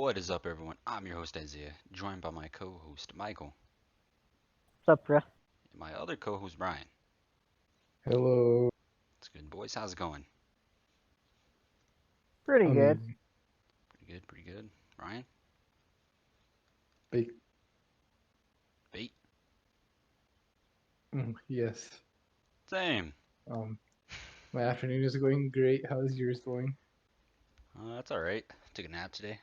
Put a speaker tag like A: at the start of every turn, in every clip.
A: What is up, everyone? I'm your host, Isaiah, joined by my co-host, Michael,
B: What's up, bro?
A: and my other co-host, Brian.
C: Hello.
A: It's good, boys. How's it going?
B: Pretty good.
C: Amazing.
A: Pretty good, pretty good. Brian?
C: Big.
A: Bait?
C: Yes.
A: Same.
C: Um, my afternoon is going great. How's yours going?
A: That's alright. Took a nap today.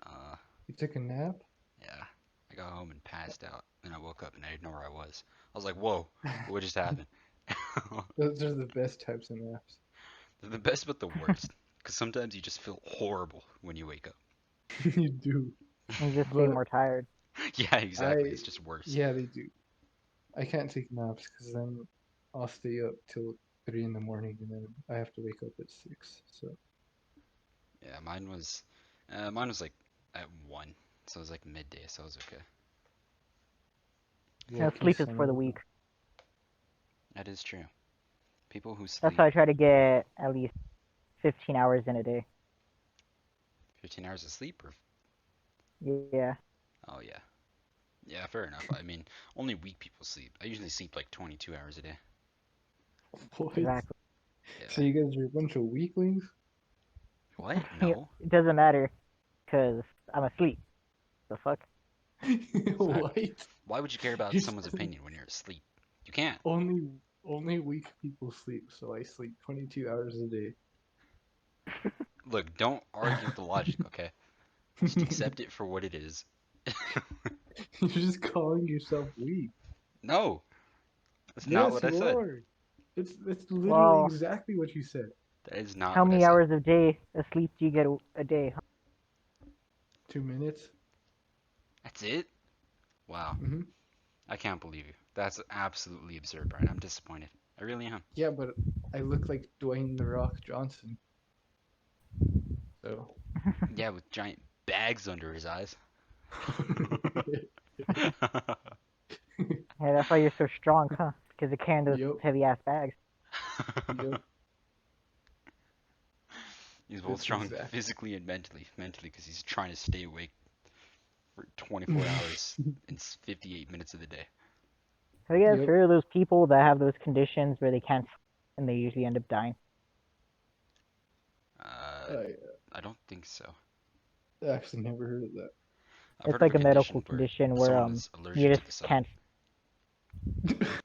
A: Uh,
C: You took a nap?
A: yeah. I got home and passed out, and I woke up and I didn't know where I was. I was like, whoa, what just happened?
C: Those are the best types of naps.
A: They're the best but the worst, because sometimes you just feel horrible when you wake up.
C: You do.
B: You just feel
C: But
B: more tired.
A: Yeah, exactly.
C: I,
A: It's just worse.
C: yeah, they do. I can't take naps because then I'll stay up till 3 in the morning and then I have to wake up at 6. So,
A: Yeah, mine was like at 1, so it was like midday, so it was okay.
C: lucky
B: Sleep is
C: son
B: for
C: of
B: the
C: a.
B: weak.
A: That is true. People who
B: That's
A: sleep
B: why I try to get at least 15 hours in a day.
A: 15 hours of sleep, or
B: Yeah,
A: oh yeah, yeah, fair enough. I mean, only weak people sleep. I usually sleep like 22 hours a day.
C: What?
B: exactly.
A: Yeah.
C: So you guys are a bunch of weaklings?
A: What? No.
B: It doesn't matter, because I'm asleep. The fuck?
C: What?
A: Exactly. Why would you care about
C: You
A: someone's
C: said
A: opinion when you're asleep? You can't.
C: only weak people sleep, so I sleep 22 hours a day.
A: Look, don't argue with the logic, okay? Just accept it for what it is.
C: You're just calling yourself weak.
A: No, that's not
C: Yes,
A: what I
C: you
A: said.
C: are. It's literally
B: Well,
C: exactly what you said.
A: That is not
B: how
A: what I
B: many
A: said.
B: hours of day of sleep do you get a day?
C: 2 minutes.
A: That's it? Wow.
C: Hmm.
A: I can't believe you. That's absolutely absurd, Brian. I'm disappointed. I really am.
C: Yeah, but I look like Dwayne the Rock Johnson. So.
A: Yeah, with giant bags under his eyes.
B: Yeah, that's why you're so strong, huh? Because you're carrying those
C: Yep.
B: heavy ass bags.
C: Yep.
A: He's both
C: That's
A: strong
C: exact.
A: physically and mentally. Mentally, because he's trying to stay awake for 24 hours and 58 minutes of the day.
B: Have you guys
C: Yep.
B: heard of those people that have those conditions where they can't sleep and they usually end up dying?
A: Uh,
C: I
A: I don't think so.
C: actually never heard of
A: I've
B: It's
A: heard of
B: like
A: a
B: a medical
A: condition where
B: condition where
A: someone is
B: you
A: allergic to
B: just
A: the sun.
B: can't.
C: that.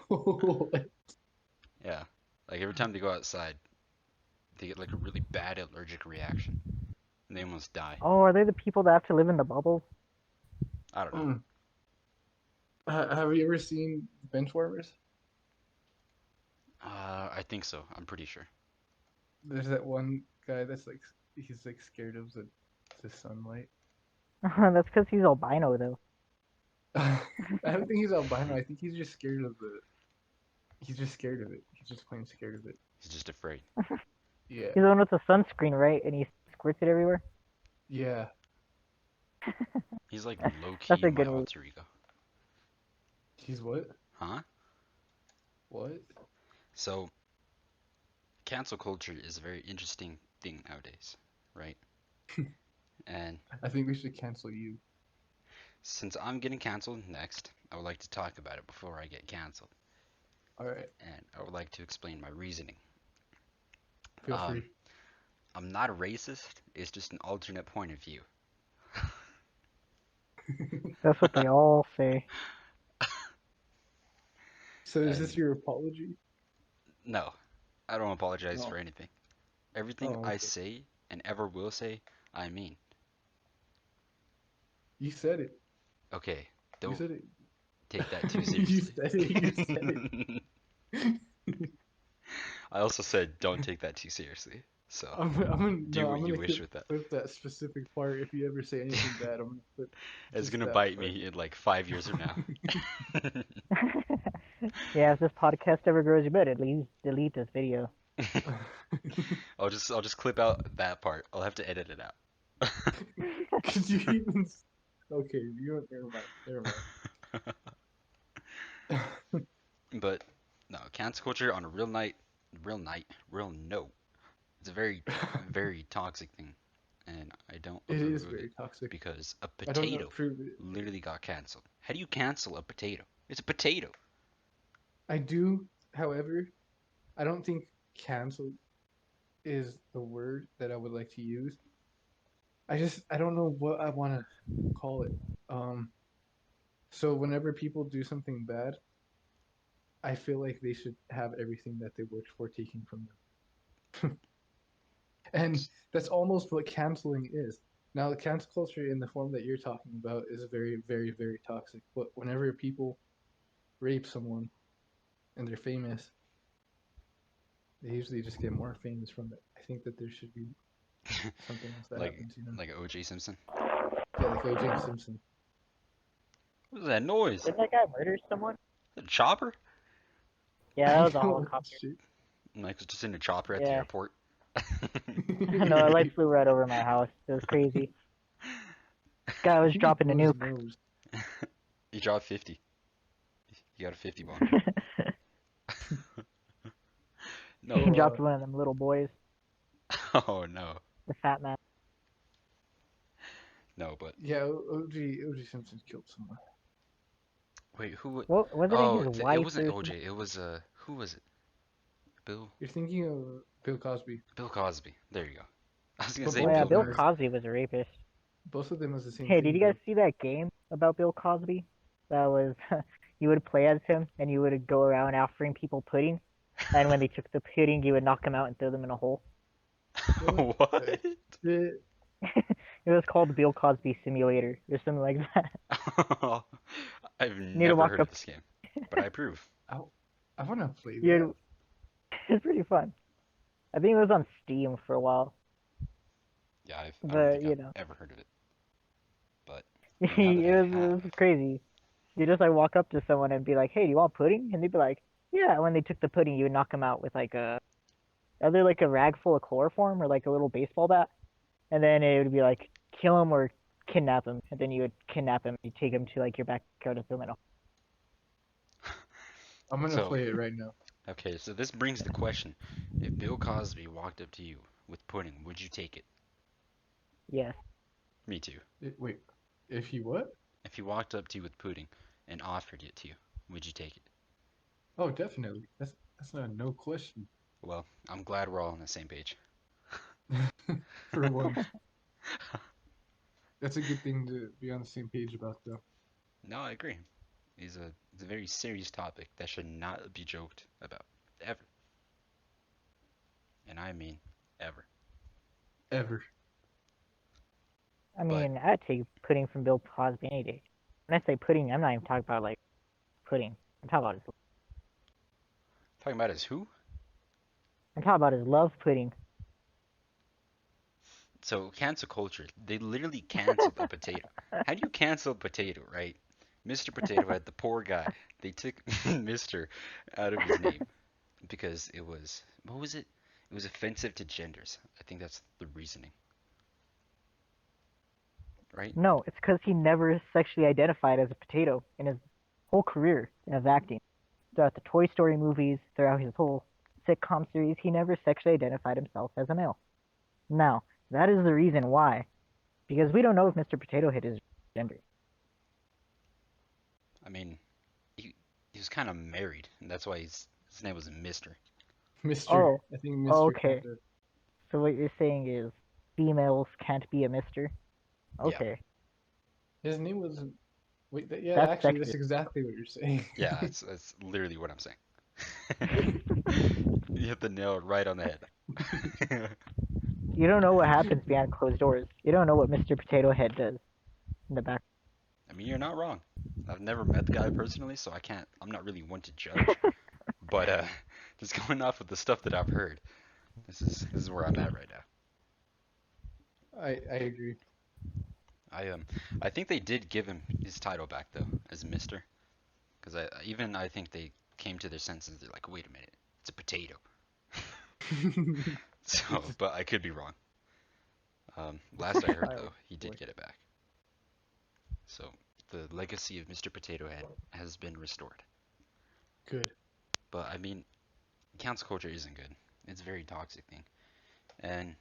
C: What?
A: Yeah, like every time they go outside, they get like a really bad allergic reaction, and they almost die.
B: Oh, are they the people that have to live in the bubbles?
A: I don't know.
C: Mm. Have you ever seen Benchwarmers?
A: I think so. I'm pretty sure.
C: There's that one guy that's like he's like scared of the sunlight.
B: That's because he's albino, though.
C: I don't think he's albino. I think he's just scared of the. He's just scared of it. He's just plain scared of it.
A: He's just afraid.
C: Yeah.
B: He's the one with the sunscreen, right? And he squirts it everywhere.
C: Yeah.
A: He's like low
B: That's
A: key
B: a
A: my
B: good movie.
A: alter ego.
C: He's what?
A: Huh?
C: What?
A: So, cancel culture is a very interesting thing nowadays, right? And
C: I think we should cancel you.
A: since I'm getting canceled next, I would like to talk about it before I get canceled.
C: All right.
A: And I would like to explain my reasoning.
C: Feel
A: Um,
C: free.
A: I'm not a racist, it's just an alternate point of view.
B: That's what they all say.
C: So is this
A: And
C: your apology?
A: no, I don't apologize for
C: No.
A: anything. Everything
C: Oh,
A: I
C: okay.
A: say and ever will say, I mean.
C: You said it.
A: Okay,
C: You
A: don't
C: said it.
A: take that too
C: You
A: seriously.
C: said it. You said it.
A: I also said don't take that too seriously. So do
C: No,
A: what
C: I'm
A: you
C: gonna
A: wish with that.
C: clip that specific part. If you ever say anything bad, I'm gonna clip
A: It's
C: just
A: gonna
C: that
A: bite
C: part.
A: me in like 5 years from now.
B: Yeah, if this podcast ever grows, you better at least delete this video.
A: I'll just clip out that part. I'll have to edit it out.
C: Could you even? Okay, you don't. Never mind. Never mind.
A: But no, cancel culture on a real note. It's a very, very toxic thing, and I don't
C: It is
A: approve of it
C: very toxic.
A: because a
C: I don't
A: potato
C: approve it.
A: literally got canceled. How do you cancel a potato? It's a potato.
C: I do, however, I don't think cancel is the word that I would like to use. I don't know what I want to call it. Um, so whenever people do something bad, I feel like they should have everything that they worked for taken from them. And that's almost what canceling is. Now, the cancel culture in the form that you're talking about is very, very, very toxic. But whenever people rape someone and they're famous, they usually just get more famous from it. I think that there should be something else that
A: like
C: happens, you know?
A: like OJ Simpson.
C: Yeah, like O.J. Simpson.
A: What was that noise?
B: Did that guy murder someone?
A: A chopper?
B: Yeah, that
C: I
B: was a
C: know
B: helicopter.
C: shit.
A: Like just in a chopper at the
B: Yeah.
A: airport.
B: No, it like flew right over my house. It was crazy. Guy
C: I
B: was
C: think he
B: dropping a
C: blew his
B: nuke.
C: nose.
A: You dropped 50. You got a 50 bomb. No,
B: He
A: but
C: So,
B: dropped one of them little boys,
A: oh no,
B: the fat man.
A: no, but
C: yeah, O.J. Simpson killed someone.
A: wait, who?
B: What wasn't it
A: Oh,
B: his
A: it
B: wife
A: wasn't
B: or something?
A: OJ. It was who was it? Bill,
C: You're thinking of Bill Cosby,
A: Bill Cosby. There you go. I was gonna
C: but
A: say
B: Oh yeah,
C: both
A: Bill
C: of
B: Bill
C: them
A: Cosby.
B: Cosby was a rapist.
C: both of them was the same
B: Hey, did
C: thing,
B: you guys
C: though.
B: see that game about Bill Cosby? That was you would play as him and you would go around offering people pudding, and when they took the pudding, you would knock them out and throw them in a hole.
C: What
A: What?
C: the shit?
B: It was called Bill Cosby Simulator or something like that.
A: I've
B: You need to
A: never
B: walk
A: heard
B: up.
A: of this game, but I approve.
C: I, I want to play that.
B: You, it's pretty fun. I think it was on Steam for a while,
A: Yeah, I don't
B: but
A: think I've ever heard of it, but now that I
B: it was
A: have,
B: crazy. You just like walk up to someone and be like, "Hey, do you want pudding?" And they'd be like, "Yeah." When they took the pudding, you would knock them out with like a either like a rag full of chloroform or like a little baseball bat, and then it would be like kill him or kidnap him, and then you would kidnap him. You take him to like your backyard and throw him in a.
C: I'm gonna
A: so
C: play it right now.
A: okay, so this brings the question: if Bill Cosby walked up to you with pudding, would you take it?
B: Yes.
A: Me too.
C: Wait, if he what?
A: If he walked up to you with pudding and offered it to you, would you take it?
C: Oh, definitely. That's not no question.
A: Well, I'm glad we're all on the same page.
C: For once, that's a good thing to be on the same page about, though.
A: No, I agree. It's a very serious topic that should not be joked about ever, and I mean ever.
C: Ever.
B: I
A: But
B: mean, I'd take pudding from Bill Cosby any day. When I say pudding, I'm not even talking about like pudding. I'm talking about his.
A: talking about is who?
B: I'm talking about his love pudding.
A: So cancel culture. They literally canceled a potato. How do you cancel a potato, right? Mr. Potato Head, the poor guy. They took Mr. out of his name because it was what was it? It was offensive to genders. I think that's the reasoning, right?
B: No, it's because he never sexually identified as a potato in his whole career of acting. Throughout the Toy Story movies, throughout his whole sitcom series, he never sexually identified himself as a male. Now, that is the reason why. Because we don't know if Mr. Potato Head is gender.
A: I mean, he was kind of married, and that's why his name was Mister.
C: Mr.
B: Oh,
C: I think
B: oh,
C: Mr. kind
B: okay.
C: of.
B: So what you're saying is females can't be a mister?
A: Yeah,
B: Okay.
C: His name was. Wait, yeah,
B: That's
C: actually, that's
B: sexist.
C: exactly what you're saying.
A: yeah, that's literally what I'm saying. You hit the nail right on the head.
B: You don't know what happens behind closed doors. You don't know what Mr. Potato Head does in the back.
A: I mean, you're not wrong. I've never met the guy personally, so I can't. I'm not really one to judge. But just going off of the stuff that I've heard, this is where I'm at right now.
C: I agree.
A: I think they did give him his title back though as Mister, because I think they came to their senses. They're like, wait a minute, it's a potato. So, but I could be wrong. Last I heard
C: Oh
A: though, he
C: boy,
A: did get it back. So the legacy of Mr. Potato Head has been restored.
C: good.
A: But I mean, cancel culture isn't good. It's a very toxic thing. And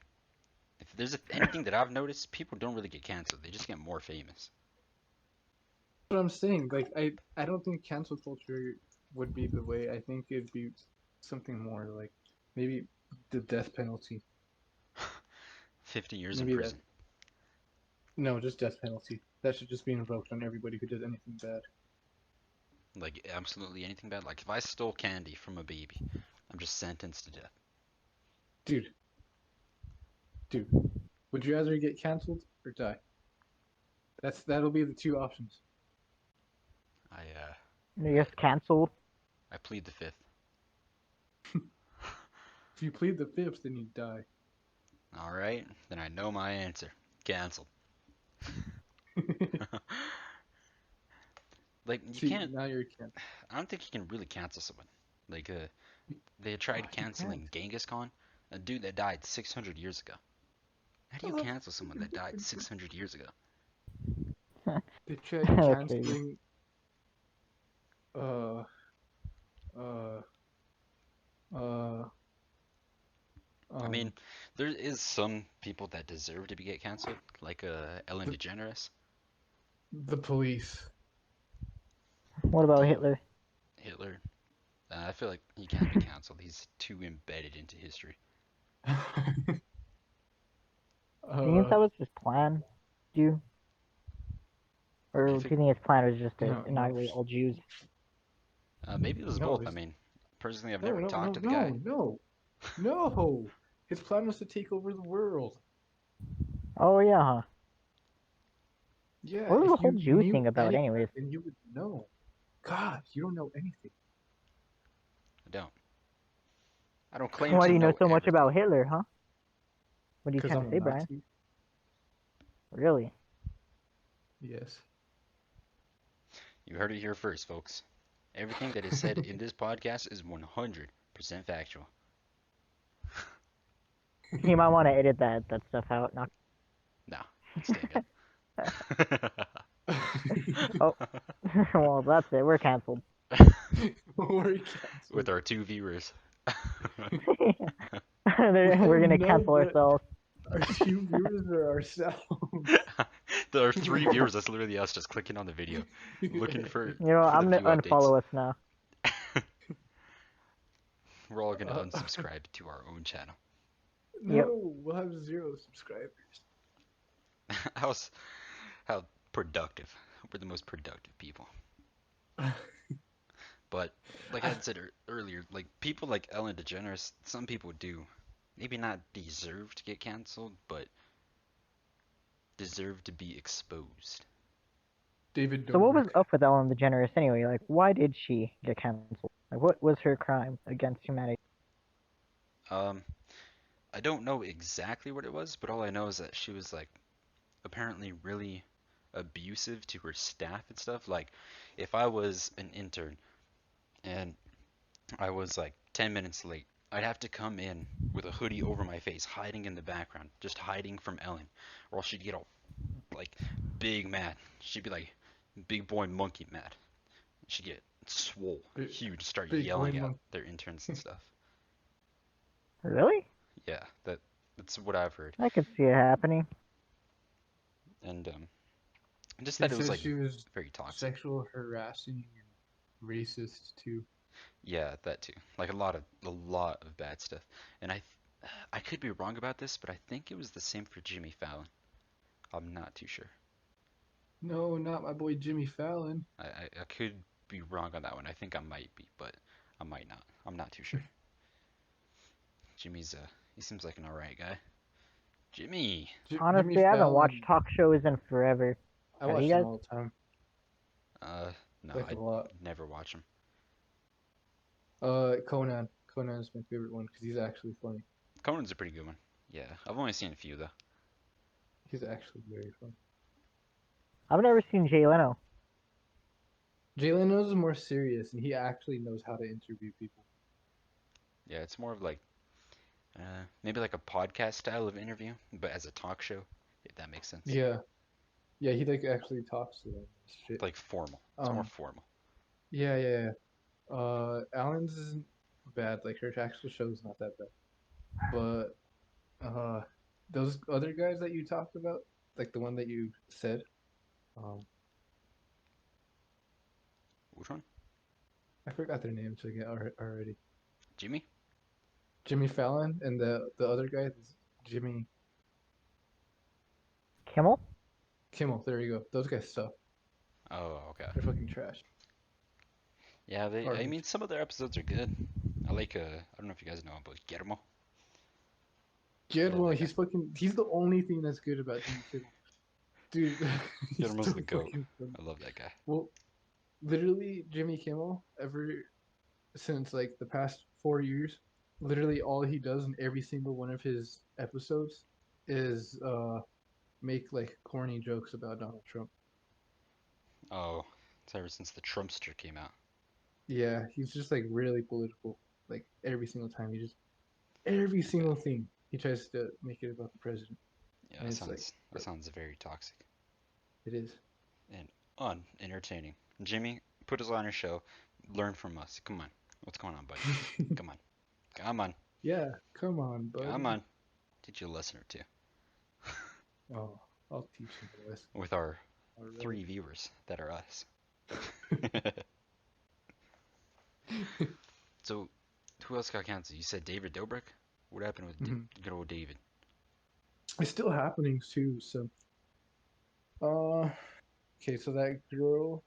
A: if there's anything that I've noticed, people don't really get canceled. They just get more famous.
C: What I'm saying. Like I don't think cancel culture would be the way. I think it'd be something more like maybe the death penalty.
A: 50 years in
C: Maybe that.
A: prison.
C: No, just death penalty. That should just be invoked on everybody who did anything bad.
A: Like absolutely anything bad. Like if I stole candy from a baby, I'm just sentenced to death.
C: Dude, dude, would you rather get canceled or die? That'll be the two options.
A: I
B: I
A: I
B: guess canceled.
A: I plead the fifth.
C: If you plead the fifth, then you die.
A: All right, then I know my answer. Canceled. Like you
C: See,
A: can't.
C: now you're canceled.
A: I don't think you can really cancel someone. Like they tried
C: You can't.
A: canceling Genghis Khan, a dude that died 600 years ago. How do you
C: Oh, that's
A: cancel someone
C: completely
A: that died
C: different.
A: 600 years ago?
C: They tried
B: That's crazy.
C: canceling. Uh, uh, uh,
A: I mean,
C: um,
A: there is some people that deserve to be get canceled, like Ellen
C: the
A: DeGeneres,
C: the police.
B: What about
A: the
B: Hitler?
A: Hitler. I feel like he can't be canceled. He's too embedded into history.
B: Do you think
C: uh,
B: that was his plan? Do you? Or
A: If
B: do
A: it,
B: you think his plan was just to
C: no, no,
B: annihilate all Jews?
A: maybe it was
C: no,
A: both. I mean, personally, I've
C: no,
A: never
C: no,
A: talked
C: no,
A: to the guy.
C: no, no, no. His plan was to take over the world.
B: Oh yeah, huh?
C: Yeah,
B: What was the
C: if
B: whole
C: you
B: Jew
C: knew
B: thing about,
C: any of
B: anyways?
C: that, then you would know. God, you don't know anything.
A: I don't. I don't claim
B: Why
A: to
B: do you know
A: know
B: so much
A: everything.
B: about Hitler, huh? What are you
C: Because
B: trying
C: I'm
B: to
C: a
B: say, Brian?
C: Nazi.
B: Really?
C: Yes.
A: You heard it here first, folks. Everything that is said in this podcast is 100% factual.
B: You might want to edit that stuff out. Not.
A: Nah, it's staying in.
B: Oh, well, that's it. We're canceled.
C: We're
A: With
C: canceled.
A: our two viewers.
C: We
B: We're
C: have
B: gonna
C: none
B: cancel
C: but
B: ourselves.
C: our two viewers are ourselves.
A: There are three viewers. That's literally us just clicking on the video, looking
B: You know,
A: for the
B: I'm gonna
A: view updates.
B: unfollow us now.
A: We're all gonna
C: uh,
A: unsubscribe to our own channel.
B: Yep.
C: no, we'll have 0 subscribers.
A: How's how productive? We're the most productive people. But like I
C: I,
A: had said earlier, like people like Ellen DeGeneres, some people do maybe not deserve to get canceled, but deserve to be exposed.
C: David
B: So what was
C: Dobrik.
B: up with Ellen DeGeneres anyway? Like, why did she get canceled? Like, what was her crime against humanity?
A: Um, I don't know exactly what it was, but all I know is that she was like apparently really abusive to her staff and stuff. Like, if I was an intern and I was like 10 minutes late, I'd have to come in with a hoodie over my face, hiding in the background, just hiding from Ellen, or else she'd get all like big mad. She'd be like big boy monkey mad. She'd get swole,
C: Big,
A: huge, start
C: big boy
A: yelling at
C: monkey.
A: their interns and stuff.
B: Really?
A: Yeah, that's what I've heard.
B: I could see it happening.
A: And just
C: They
A: that it was
C: said
A: like
C: she was
A: very toxic.
C: sexual harassing and racist too.
A: Yeah, that too. Like a lot of bad stuff. And I could be wrong about this, but I think it was the same for Jimmy Fallon. I'm not too sure.
C: No, not my boy Jimmy Fallon.
A: I could be wrong on that one. I think I might be, but I might not. I'm not too sure. Jimmy's he seems like an alright guy. Jimmy.
C: Jimmy
B: Honestly, I haven't watched
C: Fallon.
B: talk shows in forever.
C: I
B: Have you
C: watch them
B: guys?
C: all the time,
A: Uh no,
C: like a
A: I
C: lot.
A: never watch him.
C: Conan. Conan is my favorite one because he's actually funny.
A: Conan's a pretty good one. Yeah, I've only seen a few though.
C: He's actually very funny.
B: I've never seen Jay Leno.
C: Jay Leno is more serious, and he actually knows how to interview people.
A: Yeah, it's more of like maybe like a podcast style of interview, but as a talk show, if that makes sense.
C: Yeah, yeah, he like actually talks to them. And shit.
A: Like formal. It's more
C: Um,
A: formal.
C: yeah, yeah, yeah. Alan's isn't bad. Like her actual show's not that bad, but uh, those other guys that you talked about, like the one that you said, um,
A: Which one?
C: I forgot their names again already.
A: Jimmy?
C: Jimmy Fallon and the other guy, Jimmy
B: Kimmel?
C: Kimmel. There you go. Those guys suck.
A: Oh, okay.
C: They're fucking trash.
A: Yeah, I mean,
C: Garbage.
A: some of their episodes are good. I like, I don't know if you guys know about Guillermo. Love
C: Guillermo,
A: that guy.
C: he's the only thing that's good about Jimmy Kimmel. Dude, he's
A: Guillermo's
C: so
A: the GOAT.
C: fucking funny.
A: I love that guy.
C: Well, literally, Jimmy Kimmel, ever since like the past 4 years, literally all he does in every single one of his episodes is make like corny jokes about Donald Trump.
A: Oh, it's ever since the Trumpster came out.
C: Yeah, he's just like really political. Like every single time, every
A: Okay.
C: single thing he tries to make it about the president,
A: Yeah,
C: and it's like,
A: that
C: bro,
A: sounds very toxic
C: it is.
A: and unentertaining. Jimmy, put us on your show. Learn from us. Come on. What's going on, buddy? Come on. Come on.
C: Yeah, come on,
A: Come
C: buddy.
A: on. Teach you a lesson or two
C: Oh, I'll teach him this.
A: with our
C: All right.
A: 3 viewers that are us. So, who else got canceled? You said David Dobrik? What happened with
C: Mhm.
A: good old David?
C: It's still happening too. So, uh, okay, so that girl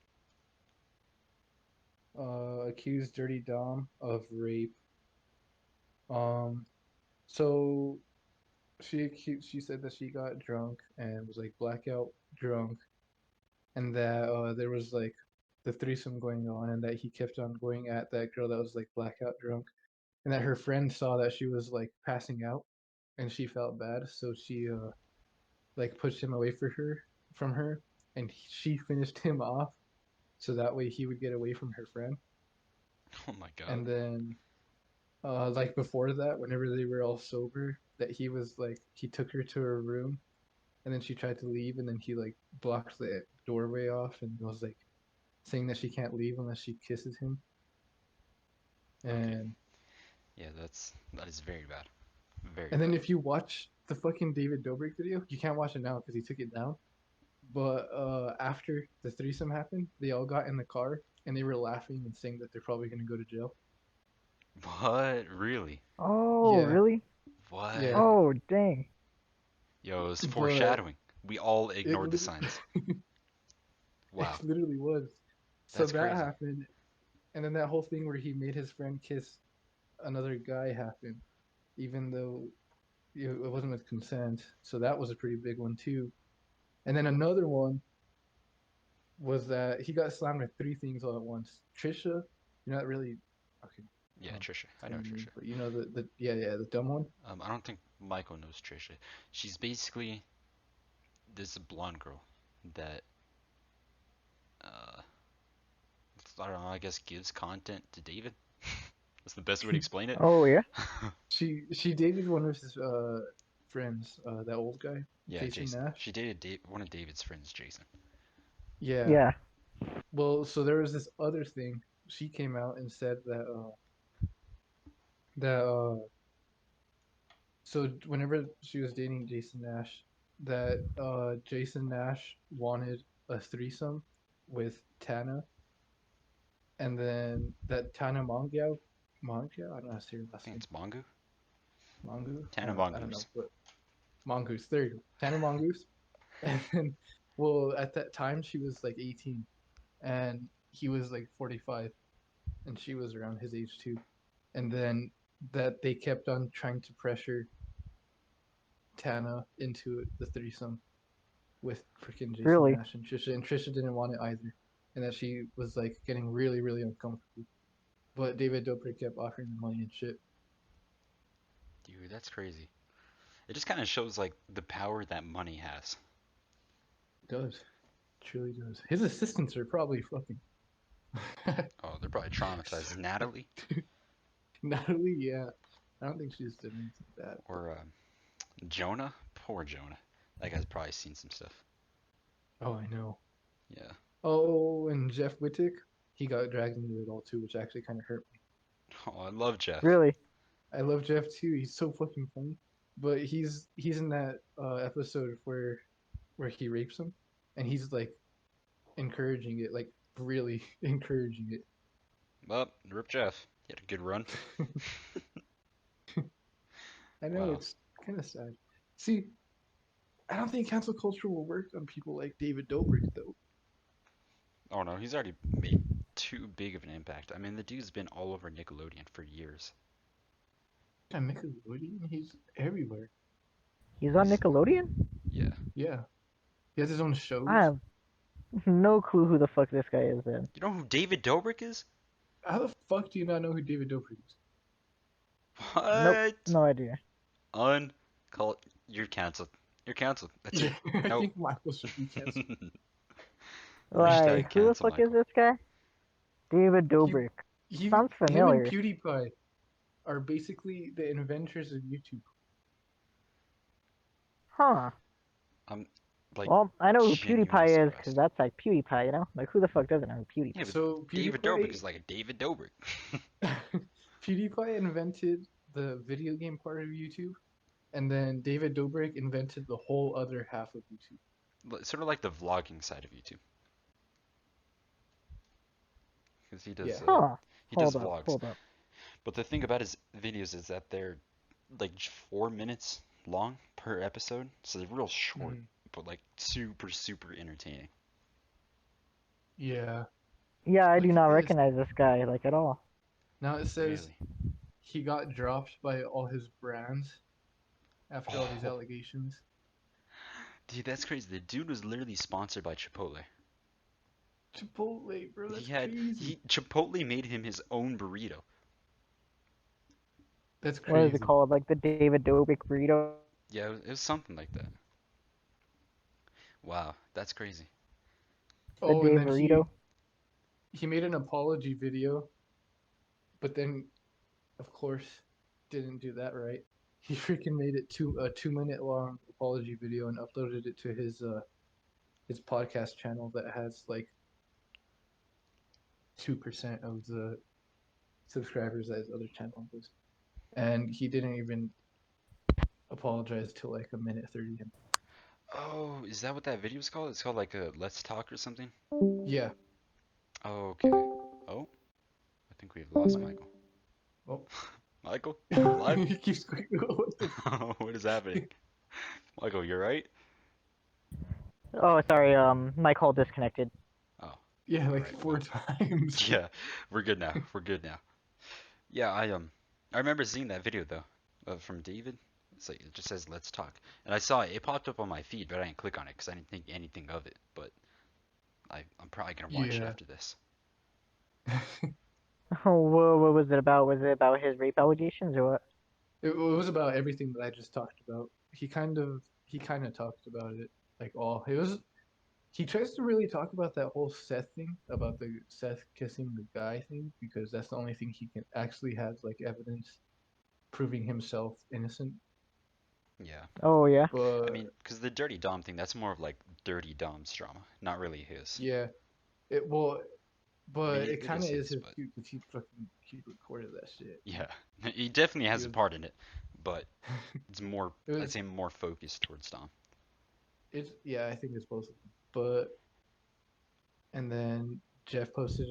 C: accused Dirty Dom of rape. Um, so she said that she got drunk and was like blackout drunk, and that there was like the threesome going on, and that he kept on going at that girl that was like blackout drunk, and that her friend saw that she was like passing out, and she felt bad, so she like pushed him away for her from her, and she finished him off, so that way he would get away from her friend.
A: Oh my god.
C: And then like before that, whenever they were all sober, that he was like he took her to her room, and then she tried to leave, and then he like blocked the doorway off and was like saying that she can't leave unless she kisses him.
A: Okay.
C: And
A: Yeah, that is very bad. Very
C: and then
A: bad.
C: if you watch the fucking David Dobrik video, you can't watch it now because he took it down. But after the threesome happened, they all got in the car and they were laughing and saying that they're probably gonna go to jail.
A: What? Really?
B: Oh,
C: Yeah,
B: really?
C: yeah.
A: What?
B: Oh, dang.
A: Yo, it was
C: But
A: foreshadowing. We all
C: it
A: ignored the
C: literally,
A: signs.
C: it
A: Wow.
C: literally was. So
A: That's
C: that
A: crazy.
C: happened, and then that whole thing where he made his friend kiss another guy happened, even though it wasn't with consent. So that was a pretty big one too. And then another one was that he got slammed with three things all at once. Trisha, you're not really okay.
A: Yeah, Trisha. I
C: Say
A: know
C: the name,
A: Trisha.
C: but you know the yeah, the dumb one.
A: I don't think Michael knows Trisha. She's basically this blonde girl that uh I don't know, I guess gives content to David. That's the best way to explain it.
B: Oh, yeah?
C: She dated one of his friends, that old guy,
A: Yeah,
C: Jason
A: Jason.
C: Nash.
A: She dated one of David's friends, Jason.
C: Yeah.
B: Yeah.
C: Well, so there was this other thing. She came out and said that that so whenever she was dating Jason Nash, that Jason Nash wanted a threesome with Tana, and then that Tana Mongeau, I don't know how to say her
A: I
C: last
A: think
C: name.
A: it's Mongu.
C: Mongoose?
A: Tana
C: I don't
A: Mongoose.
C: know, but Mongoose. There you go. Tana Mongoose. And then, well, at that time she was like 18, and he was like 45, and she was around his age too. And then that they kept on trying to pressure Tana into the threesome with freaking Jason
B: Really?
C: Nash and Trisha didn't want it either, and that she was like getting really really uncomfortable. But David Dobrik kept offering the money and shit.
A: Dude, that's crazy. It just kind of shows like the power that money has.
C: It does, it truly does. His assistants are probably fucking.
A: Oh, they're probably traumatized. Natalie
C: Natalie, yeah, I don't think she's done anything bad, but
A: or Jonah. Poor Jonah. That guy's probably seen some stuff.
C: oh, I know.
A: Yeah.
C: Oh, and Jeff Wittick, he got dragged into it all too, which actually kind of hurt me.
A: Oh, I love Jeff.
B: Really?
C: I love Jeff too. He's so fucking funny. but he's in that episode where he rapes him, and he's like encouraging it, like really encouraging it.
A: Well, Rip Jeff. He had a good run.
C: I know
A: Wow.
C: it's kind of sad. See, I don't think cancel culture will work on people like David Dobrik though.
A: Oh no, he's already made too big of an impact. I mean, the dude's been all over Nickelodeon for years.
C: And Nickelodeon, he's everywhere.
B: He's on
A: He's
B: Nickelodeon?
A: yeah.
C: Yeah, he has his own
B: I
C: shows.
B: have no clue who the fuck this guy is then.
A: You know who David Dobrik is?
C: How the fuck do you not know who David Dobrik is?
B: Nope,
A: What?
B: no idea.
A: Uncall. You're canceled. You're canceled. That's
C: Yeah,
A: it.
C: I
A: Nope.
C: think Michael should be canceled.
B: Like,
A: Hashtag
B: who the
A: cancel
B: fuck is
A: Michael.
B: this guy? David
C: He,
B: Dobrik.
C: he,
B: Sounds
C: him and
B: familiar.
C: PewDiePie are basically the inventors of YouTube.
B: Huh.
A: I'm like
B: Well, I know who
A: genuinely
B: PewDiePie is because
A: surprised.
B: that's like PewDiePie, you know? Like, who the fuck doesn't know who
A: Yeah,
B: PewDiePie
A: but
B: is?
C: So
A: David Dobrik
C: PewDiePie,
A: is like a David Dobrik.
C: PewDiePie invented the video game part of YouTube, and then David Dobrik invented the whole other half of YouTube.
A: Sort of like the vlogging side of YouTube, because
C: Yeah.
B: Huh.
A: he does
B: Hold up,
A: vlogs.
B: hold up.
A: But the thing about his videos is that they're like 4 minutes long per episode, so they're real short,
C: Mhm.
A: but like super super entertaining.
C: Yeah.
B: Yeah, I do
C: Look
B: not
C: at this.
B: recognize this guy, like, at all.
C: Now it says
A: Really.
C: he got dropped by all his brands after all these
A: Oh,
C: allegations.
A: dude, that's crazy. The dude was literally sponsored by Chipotle.
C: Chipotle, bro,
A: He
C: that's
A: had
C: crazy.
A: he Chipotle made him his own burrito.
C: That's
B: What is it
C: crazy.
B: called? Like the David Dobrik burrito?
A: Yeah, it was something like that. Wow, that's crazy.
B: The
C: Oh, and
B: Dave
C: then
B: burrito?
C: he made an apology video, but then of course didn't do that right. He freaking made it 2 minute long apology video and uploaded it to his podcast channel that has like 2% of the subscribers that his other channel does. And he didn't even apologize till like a minute 30 in.
A: Oh, is that what that video is called? It's called like a Let's Talk or something?
C: Yeah.
A: Oh, okay. Oh, I think we've lost Michael.
C: Oh.
A: Michael, you alive?
C: He keeps going. What the
A: What is happening? Michael, you're right?
B: Oh, sorry, my call disconnected.
A: Oh,
C: Yeah,
A: all
C: like
A: right.
C: four
A: Well,
C: times.
A: yeah, we're good now. We're good now. Yeah, I remember seeing that video though, from David. It's like it just says "Let's talk," and I saw it. It popped up on my feed, but I didn't click on it because I didn't think anything of it. But I'm probably gonna watch it
C: Yeah.
A: after this.
B: Oh, what was it about? Was it about his rape allegations or what?
C: It was about everything that I just talked about. He kind of talked about it like all. It was he tries to really talk about that whole Seth thing, about the Seth kissing the guy thing, because that's the only thing he can actually has like evidence proving himself innocent.
A: Yeah,
B: Oh, yeah.
A: I
C: But
A: mean, because the Dirty Dom thing, that's more of like Dirty Dom's drama, not really his.
C: yeah, it well,
A: I mean,
C: but it
A: it
C: kind
A: is
C: of is
A: his,
C: his
A: but
C: too because he recorded that shit.
A: yeah, he definitely
C: He
A: has a
C: was
A: part in it, but it's more,
C: it
A: I'd
C: was
A: say, more focused towards Dom.
C: it's yeah, I think it's both of them. But and then Jeff posted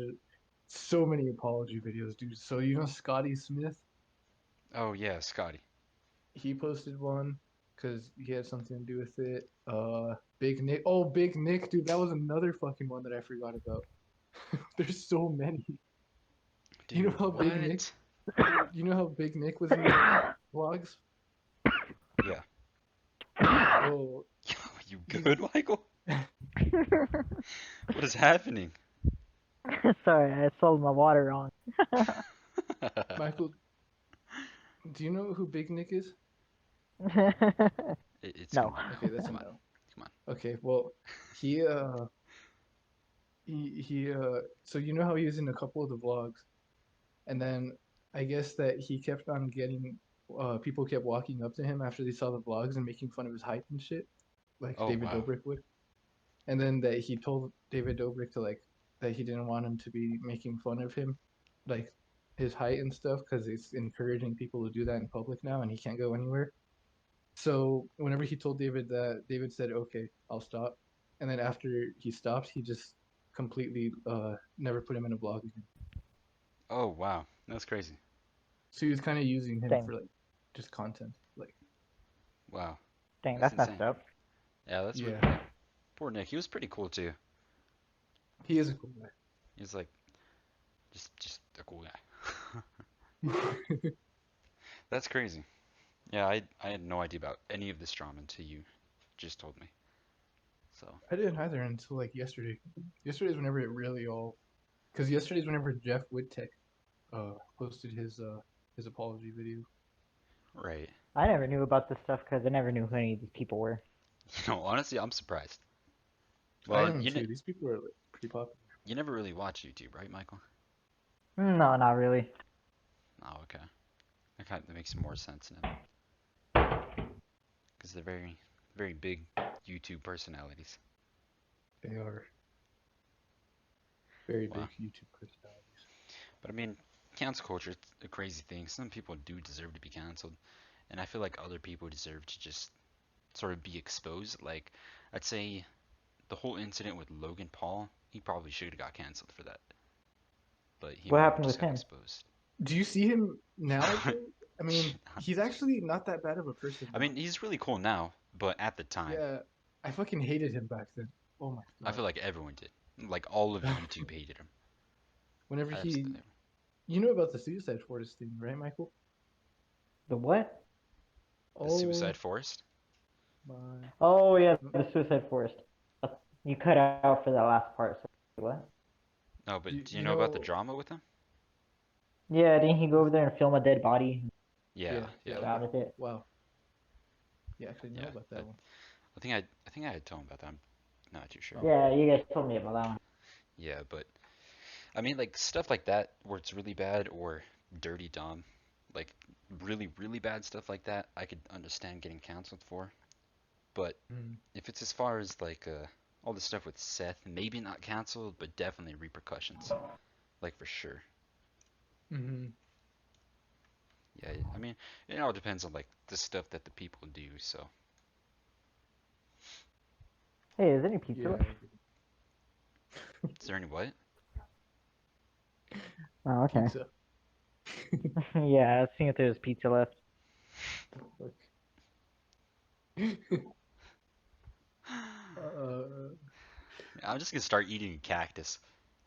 C: so many apology videos, dude. So you know Scotty Smith,
A: Oh yeah, Scotty.
C: he posted one because he had something to do with it. Big Nick. Oh, Big Nick, dude, that was another fucking one that I forgot about. There's so many. You know
A: Dude,
C: how Big Nick?
A: what?
C: You know how Big Nick was in the vlogs?
A: Yeah.
C: Well,
A: You
C: he's
A: good, Michael? What is happening?
B: Sorry, I spelled my water wrong.
C: Michael. Do you know who Big Nick is?
A: It's
B: No.
A: gonna be no.
C: Okay, that's a
A: Come on,
C: no.
A: come on.
C: Okay, well, he uh he so you know how he was in a couple of the vlogs, and then I guess that he kept on getting people kept walking up to him after they saw the vlogs and making fun of his height and shit, like
A: Oh
C: David
A: wow,
C: Dobrik would. And then that he told David Dobrik to like that he didn't want him to be making fun of him, like his height and stuff, because it's encouraging people to do that in public now, and he can't go anywhere. So whenever he told David that, David said, "Okay, I'll stop." And then after he stopped, he just completely never put him in a vlog again.
A: Oh wow, that's crazy.
C: So he was kind of using him
B: Dang,
C: for like just content. Like,
A: Wow,
B: dang,
A: that's
B: that's messed
A: insane.
B: up.
A: Yeah, that's really
C: yeah,
A: yeah. Poor Nick. He was pretty cool too.
C: he is a cool
A: He's like just a cool guy.
C: guy.
A: That's crazy. Yeah, I had no idea about any of this drama until you just told me. So
C: I didn't either until like yesterday. Yesterday's whenever it really all, because yesterday's whenever Jeff Whittek posted his apology video.
A: right.
B: I never knew about this stuff because I never knew who any of these people were.
A: You know, honestly, I'm surprised.
C: I
A: Well,
C: am too. These people are like pretty popular.
A: you never really watch YouTube, right, Michael?
B: No, not really.
A: Oh, okay. That makes more sense now. Because they're very big YouTube personalities.
C: They are very
A: Wow.
C: big YouTube personalities.
A: But I mean, cancel culture, it's a crazy thing. Some people do deserve to be canceled, and I feel like other people deserve to just sort of be exposed. Like, I'd say the whole incident with Logan Paul, he probably should have got canceled for that, but he
B: What
A: might have
B: happened
A: just
B: with
A: got
B: him?
A: exposed.
C: Do you see him now, though? I mean, he's actually not that bad of a person
A: I
C: now.
A: mean, he's really cool now, but at the time,
C: Yeah, I fucking hated him back then. Oh my
A: I
C: god.
A: feel like everyone did. Like all of YouTube hated him.
C: Whenever he,
A: Absolutely.
C: you know about the Suicide Forest thing, right, Michael?
B: The what?
A: The
C: Oh
A: Suicide Forest?
C: my.
B: Oh yeah,
C: Oh,
B: the Suicide Forest. You cut out for that last part. So what?
A: No,
C: do,
A: but do you
C: you
A: know about the
C: know?
A: drama with him?
B: Yeah, didn't he go over there and film a dead body and
A: Yeah,
C: Yeah, yeah,
A: yeah,
B: get
C: okay.
B: out of it?
C: Wow. Yeah, I actually know
A: yeah.
C: about
A: That
C: that one.
A: I think I had told him about that. I'm not too sure.
C: Oh,
B: Yeah, you guys told me about that one.
A: Yeah, but I mean, like stuff like that where it's really bad or dirty dumb, like really bad stuff like that, I could understand getting canceled for. But
C: mm,
A: if it's as far as like all the stuff with Seth, maybe not canceled, but definitely repercussions, like for sure.
C: mm-hmm.
A: Yeah, I mean, it all depends on like the stuff that the people do. So,
B: Hey, is there any pizza
C: Yeah,
B: left?
A: is there any what?
B: Oh, okay.
C: pizza.
B: Yeah, I was seeing if there was pizza left.
C: Fuck. uh,
A: I'm just gonna start eating a cactus.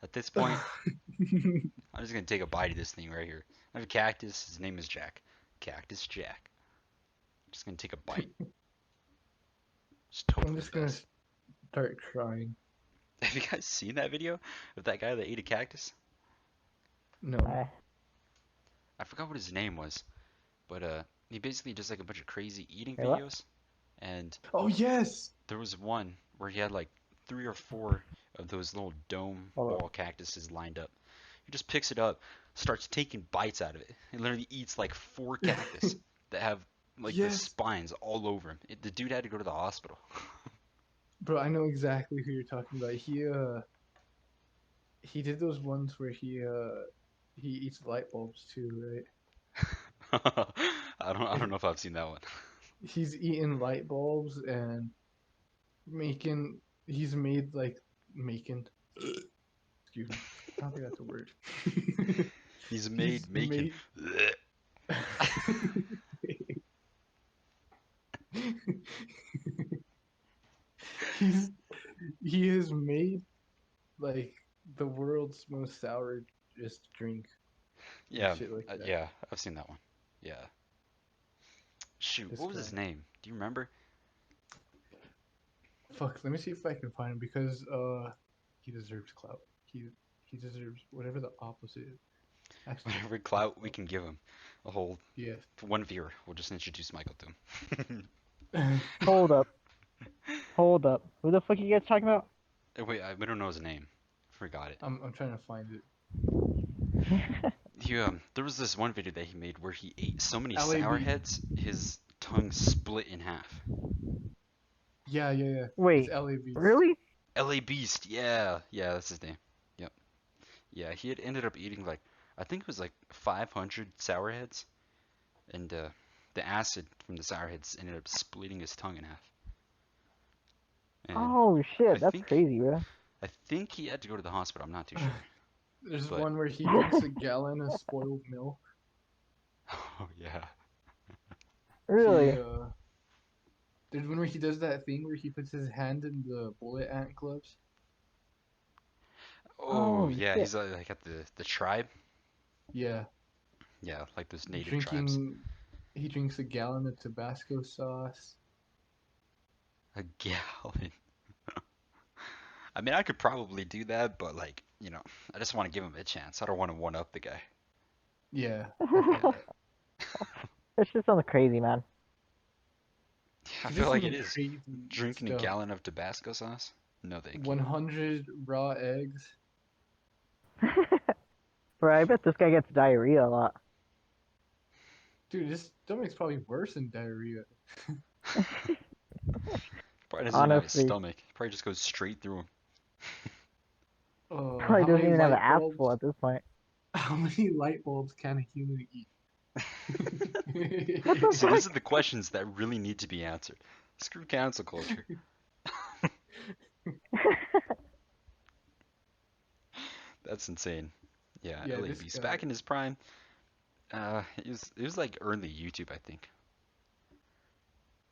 A: At this point, I'm just gonna take a bite of this thing right here. I have a cactus. His name is Jack. Cactus Jack. Just gonna take a bite. Just hope
C: I'm
A: for the
C: just gonna
A: best.
C: start crying.
A: Have you guys seen that video of that guy that ate a cactus?
C: No.
B: I,
A: I forgot what his name was, but he basically does like a bunch of crazy eating
B: wait, what?
A: videos, and
C: Oh yes.
A: there was one where he had like 3 or 4 of those little dome
B: Hold up.
A: ball cactuses lined up. He just picks it up, starts taking bites out of it. He literally eats like 4 cactus that have like the
C: Yes,
A: spines all over him. The dude had to go to the hospital.
C: bro. I know exactly who you're talking about. He did those ones where he eats light bulbs too, right?
A: I don't
C: Is
A: know if I've seen that one.
C: he's eaten light bulbs and making he's made like making excuse me. I don't think that's a word.
A: He's
C: He's
A: made making.
C: made he's he has made like the world's most sour just drink and
A: Yeah,
C: shit like that.
A: yeah, I've seen that one. Yeah. Shoot,
C: This
A: what was
C: guy.
A: his name? Do you remember?
C: Fuck, let me see if I can find him because he deserves clout. He deserves whatever the opposite is. Actually,
A: Whatever
C: not
A: clout we
C: clout.
A: can give him. A whole
C: Yes.
A: one viewer. We'll just introduce Michael to him.
B: Hold up. Hold up. Who the fuck are you guys talking about?
A: Wait, we don't know his name. Forgot it.
C: I'm trying to find it.
A: There was this one video that he made where he ate so many sour
C: LAB.
A: heads, his tongue split in half.
C: Yeah, yeah, yeah. It's
B: Wait,
C: LA Beast.
B: really?
A: LA Beast, yeah, yeah, that's his name. Yep. Yeah, he had ended up eating like I think it was like 500 sour heads, and the acid from the sour hits ended up splitting his tongue in half. And
B: Oh
A: I
B: shit, that's
A: think
B: crazy, bro.
A: I think he had to go to the hospital. I'm not too sure,
C: There's
A: but
C: one where he drinks a gallon of spoiled milk.
A: oh yeah.
C: He
B: Really?
C: There's one where he does that thing where he puts his hand in the bullet ant gloves.
A: Oh
B: Oh
A: yeah,
B: shit.
A: he's like at the tribe.
C: Yeah,
A: Yeah, like those native tribes.
C: drinking. He drinks a gallon of Tabasco sauce.
A: A gallon. I mean, I could probably do that, but like, I just want to give him a chance. I don't want to one up the guy.
C: Yeah, I feel
A: Yeah.
C: that.
B: That shit sounds crazy, man.
A: I
C: He
A: feel
C: does
A: like it
C: some
A: is.
C: crazy
A: Drinking a
C: stuff.
A: gallon of Tabasco sauce? No, thank you.
C: 100 raw eggs.
B: Bro, I bet this guy gets diarrhea a lot.
C: Dude, his stomach's probably worse than diarrhea.
A: Probably doesn't even have a
B: Honestly.
A: stomach. Probably just goes straight through him.
B: Probably
C: How
B: doesn't
C: many
B: even have an
C: light
B: asshole
C: bulbs?
B: at this point.
C: How many light bulbs can a human eat?
B: What the
A: See, this
B: fuck?
A: is the questions that really need to be answered. Screw cancel culture. That's insane. Yeah,
C: Yeah,
A: LA
C: this
A: Beast.
C: guy.
A: Back in his prime, it was like early YouTube, I think.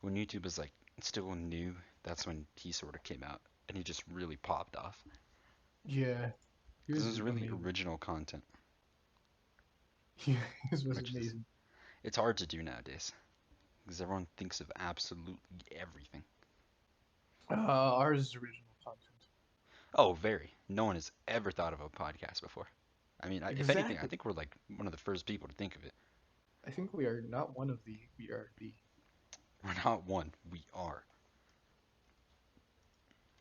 A: When YouTube was like still new, that's when he sort of came out and he just really popped off.
C: Yeah, he
A: Because it
C: was
A: was really
C: amazing.
A: original content,
C: Yeah, his was
A: which is
C: amazing.
A: it's hard to do nowadays because everyone thinks of absolutely everything.
C: Ours is original content.
A: Oh, very. No one has ever thought of a podcast before. I mean, if anything, I
C: Exactly.
A: think we're like one of the first people to think of it.
C: I think we are not one of the. We are the.
A: We're not one, we are.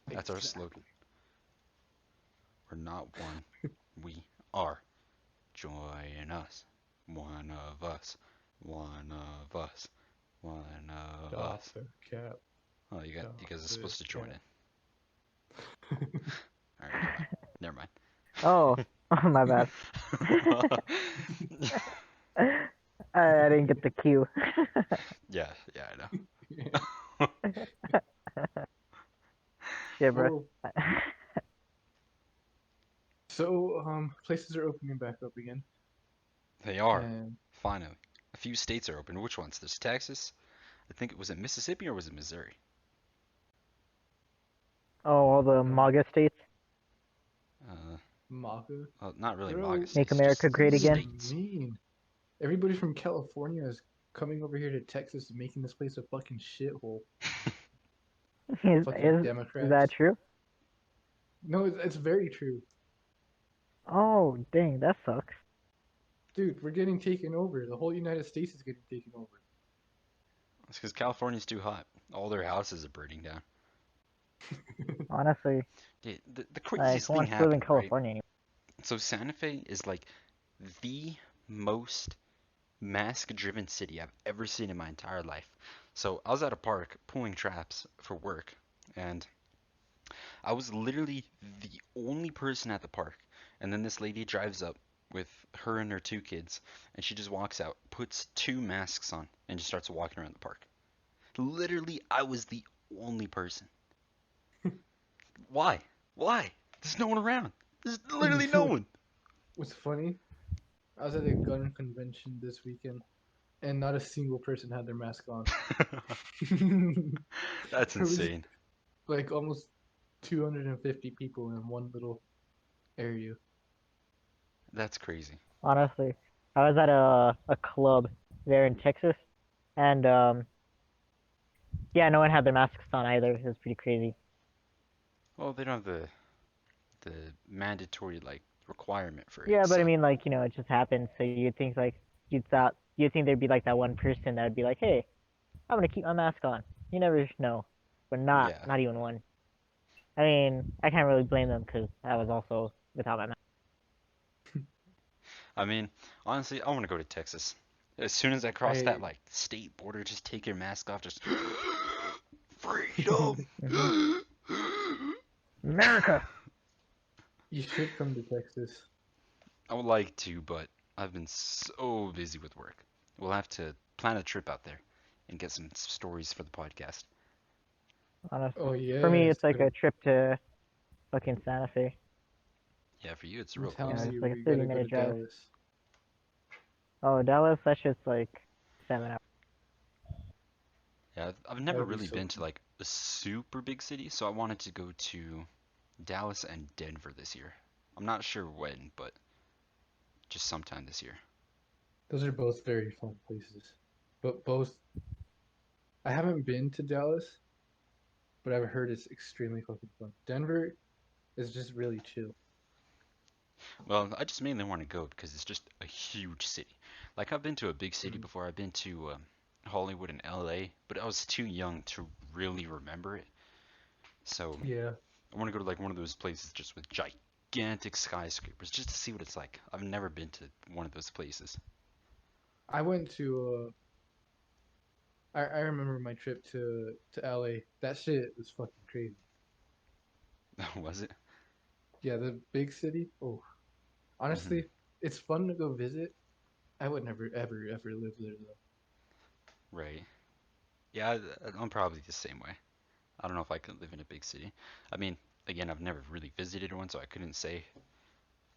A: That's our slogan.
C: Exactly.
A: We're not one, we are. Join us. One of us. One of us. One of
C: Stop
A: us.
C: the cap.
A: Oh, you
C: Stop
A: guys are
C: the
A: supposed to join
C: cap.
A: in. All right, never mind. Never
B: Oh,
A: mind.
B: oh my bad. I didn't get the cue.
A: Yeah, yeah, I know.
B: Shit, bro.
C: Oh, so places are opening back up again,
A: They are.
C: and
A: Finally. A few states are open. Which ones? There's Texas. I think it was in Mississippi or was it Missouri?
B: Oh, all the
C: um,
B: MAGA states.
A: Uh,
C: MAGA.
A: well, not really MAGA
C: Bro,
B: Make
A: states,
B: America
A: just
C: what
B: great
C: do you
B: again.
A: states.
C: mean? Everybody from California is coming over here to Texas and making this place a fucking shithole.
B: Is,
C: Fucking
B: is, is that
C: Democrats.
B: true?
C: No, it's very true.
B: Oh, dang, that sucks.
C: Dude, we're getting taken over. The whole United States is getting taken over.
A: It's because California's too hot. All their houses are burning down.
B: Honestly,
A: Yeah, the
B: like,
A: craziest
B: who
A: thing
B: wants to live in
A: happened, right?
B: California anymore?
A: So Santa Fe is like the most mask-driven city I've ever seen in my entire life. So I was at a park pulling traps for work, and I was literally the only person at the park. And then this lady drives up with her and her two kids, and she just walks out, puts two masks on, and just starts walking around the park. Literally, I was the only person. Why? Why? There's no one around. There's
C: You
A: literally no
C: know
A: one.
C: what's funny? I was at a gun convention this weekend, and not a single person had their mask on.
A: That's
C: There was
A: insane.
C: like almost 250 people in one little area.
A: That's crazy.
B: Honestly, I was at a club there in Texas, and yeah, no one had their masks on either. It was pretty crazy.
A: Well, they don't have the mandatory like requirement for it,
B: Yeah, but I
A: so
B: mean, like, it just happened. So you'd think like you'd think there'd be like that one person that would be like, "Hey, I'm gonna keep my mask on." You never know, but
A: yeah.
B: not even one. I mean, I can't really blame them because I was also without my mask.
A: I mean, honestly, I want to go to Texas. As soon as I cross that
C: I
A: like state border, just take your mask off, just freedom.
B: Hmm. America.
C: You should come to Texas.
A: I would like to, but I've been so busy with work. We'll have to plan a trip out there and get some stories for the podcast.
C: Oh
B: Honestly, for me,
C: yes,
B: it's like
C: gotta,
B: a trip to fucking Santa Fe.
A: Yeah, for you it's
C: I'm
A: real
B: You
A: close.
C: telling
B: know, just
C: you,
B: like a
C: we gotta
B: 30
C: go to
B: minute drive.
C: Dallas.
B: Oh, Dallas, that shit's like 7 hours.
A: Yeah, I've
C: That
A: never
C: would be
A: really
C: so
A: been to
C: fun.
A: like a super big city, so I wanted to go to Dallas and Denver this year. I'm not sure when, but just sometime this year.
C: Those are both very fun places, but both I haven't been to Dallas, but I've heard it's extremely fucking fun. Denver is just really chill.
A: Well, I just mainly want to go because it's just a huge city. Like I've been to a big city
C: Mhm.
A: before. I've been to Hollywood and LA, but I was too young to really remember it. So
C: Yeah,
A: I want to go to like one of those places just with gigantic skyscrapers just to see what it's like. I've never been to one of those places.
C: I went to. I remember my trip to LA. That shit was fucking crazy.
A: Was it?
C: Yeah, the big city. Oh,
A: Hmm.
C: honestly, it's fun to go visit. I would never, ever, ever live there though.
A: Right. Yeah, I'm probably the same way. I don't know if I could live in a big city. I mean, again, I've never really visited one, so I couldn't say.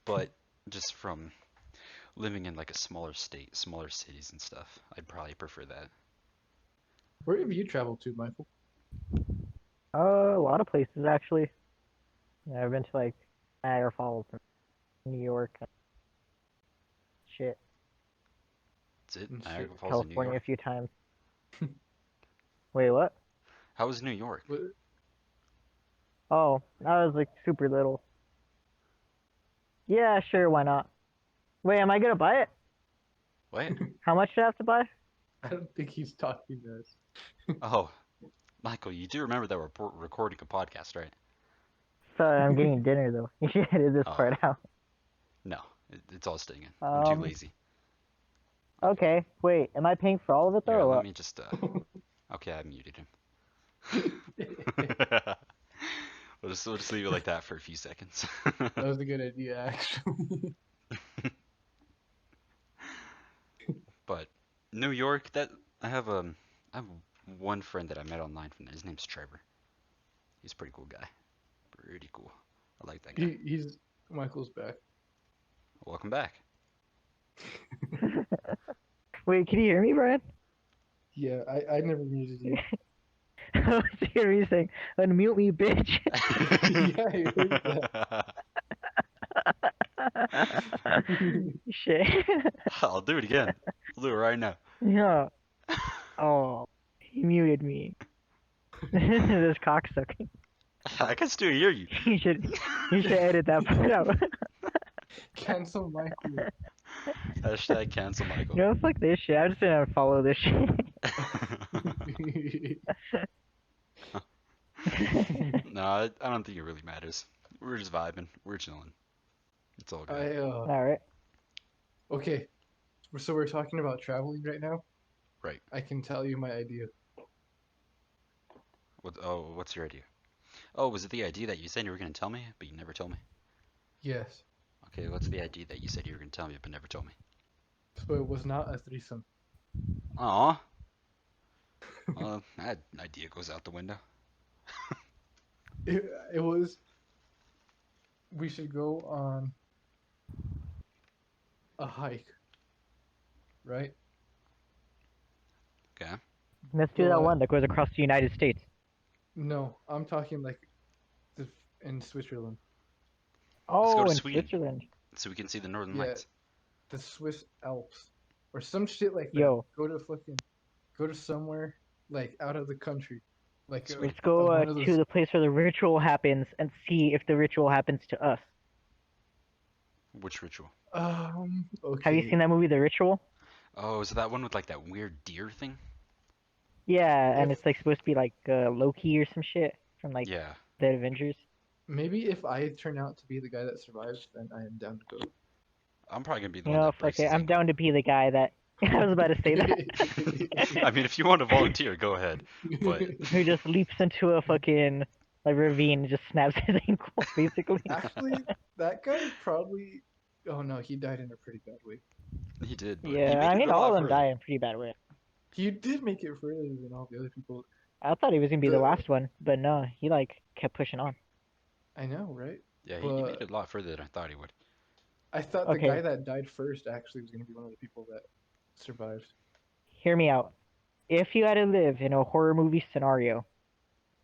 A: But just from living in like a smaller state, smaller cities and stuff, I'd probably prefer that.
C: Where have you traveled to, Michael?
B: A lot of places actually. Yeah, I've been to like Niagara Falls and New York and shit.
A: That's it?
C: And shit.
A: Niagara Falls in New
B: California
A: York?
B: a few times. Wait, what?
A: How was New York?
C: What?
B: Oh, I was like super little. Yeah, sure, why not? Wait, am I gonna buy it?
A: What?
B: How much do I have to buy?
C: I don't think he's talking to us.
A: Oh, Michael, you do remember that we're recording a podcast, right?
B: Sorry, I'm getting dinner though. You should edit this
A: Oh,
B: part out.
A: no. It's all staying in. I'm too
B: Um,
A: lazy.
B: okay. Wait, am I paying for all of it though
A: Here,
B: or
A: let
B: what?
A: me just, okay, I muted him.
C: That
A: We'll just leave it like that for a few seconds.
C: was a good idea, actually.
A: But New York, that I have one friend that I met online from there. His name's Trevor. He's a pretty cool guy. Pretty cool. I like that guy.
C: He's Michael's back.
A: Welcome back.
B: Wait, can you hear me, Brian?
C: Yeah, I never muted you.
B: I was hearing you saying, "Unmute me, bitch."
C: Yeah, I heard that.
B: Shit.
A: I'll do it again. I'll do it right now.
B: Yeah. Oh, he muted me. This cocksucker.
A: I can still hear you.
B: You should, you should edit that part out.
C: Cancel Michael.
A: Hashtag cancel Michael.
B: No, fuck this shit. I'm just gonna follow this shit.
A: No, I don't think it really matters. We're just vibing. We're chilling. It's all good.
C: I
B: All right.
C: okay. So we're talking about traveling right now.
A: Right.
C: I can tell you my idea.
A: What's your idea? Oh, was it the idea that you said you were gonna tell me, but you never told me?
C: Yes.
A: Okay, what's the idea that you said you were gonna tell me, but never told me?
C: So it was not a threesome.
A: Aw. Well, that idea goes out the window.
C: It was we should go on a hike, right?
A: Okay.
B: Let's do that
C: But
B: one that goes across the United States.
C: no, I'm talking like the, in Switzerland.
A: Let's go
B: Oh,
A: to
B: in
A: Sweden
B: Switzerland.
A: so we can see the Northern
C: Yeah,
A: Lights.
C: the Swiss Alps or some shit like that.
B: Yo,
C: Go to somewhere like out of the country, like
A: Sweet.
B: let's go
C: one of
B: to
C: those.
B: the place where the ritual happens and see if the ritual happens to us.
A: Which ritual?
B: Have you
C: Okay.
B: seen that movie, The Ritual?
A: Oh, is it that one with like that weird deer thing?
B: Yeah, and
C: If
B: it's like supposed to be like Loki or some shit from like
A: Yeah.
B: the Avengers.
C: maybe if I turn out to be the guy that survives, then I am down to go.
A: I'm probably gonna be the
B: You
A: one
B: know,
A: that
B: fuck
A: breaks
B: it.
A: his
B: I'm
A: ankle.
B: down to be the guy that I was about to say that.
A: I mean, if you want to volunteer, go ahead. But
B: Who just leaps into a fucking like ravine and just snaps his ankle, basically.
C: Actually, that guy probably. Oh no, he died in a pretty bad way.
A: he did, but he
B: Yeah,
A: made
B: I
A: it
B: mean
A: a
B: all of
A: lot
B: them
A: further.
B: die in pretty bad way.
C: You did make it further than all the other people.
B: I thought he was gonna be the
C: The
B: last one, but no, he like kept pushing on.
C: I know, right?
A: Yeah, he made
C: But
A: it a lot further than I thought he would.
C: I thought the guy
B: Okay,
C: that died first actually was gonna be one of the people that survived.
B: hear me out. If you had to live in a horror movie scenario,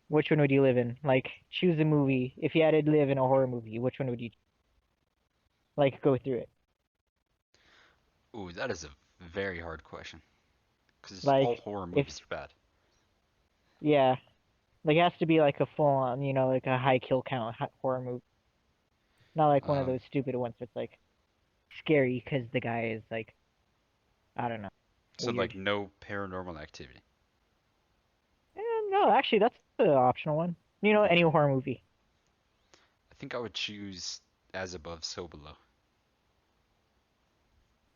B: which one would you live in? Like, choose a movie. If you had to live in a horror movie, which one would you like go through it?
A: Ooh, that is a very hard question. Because all
B: Like,
A: horror
B: if
A: movies are bad.
B: yeah, like it has to be like a full on, like a high kill count horror movie, not like one of
A: Um,
B: those stupid ones that's like scary because the guy is like, I don't know,
A: so
B: weird.
A: like no paranormal activity.
B: No, actually, that's the optional one. Any
A: Okay.
B: horror movie.
A: I think I would choose As Above, So Below.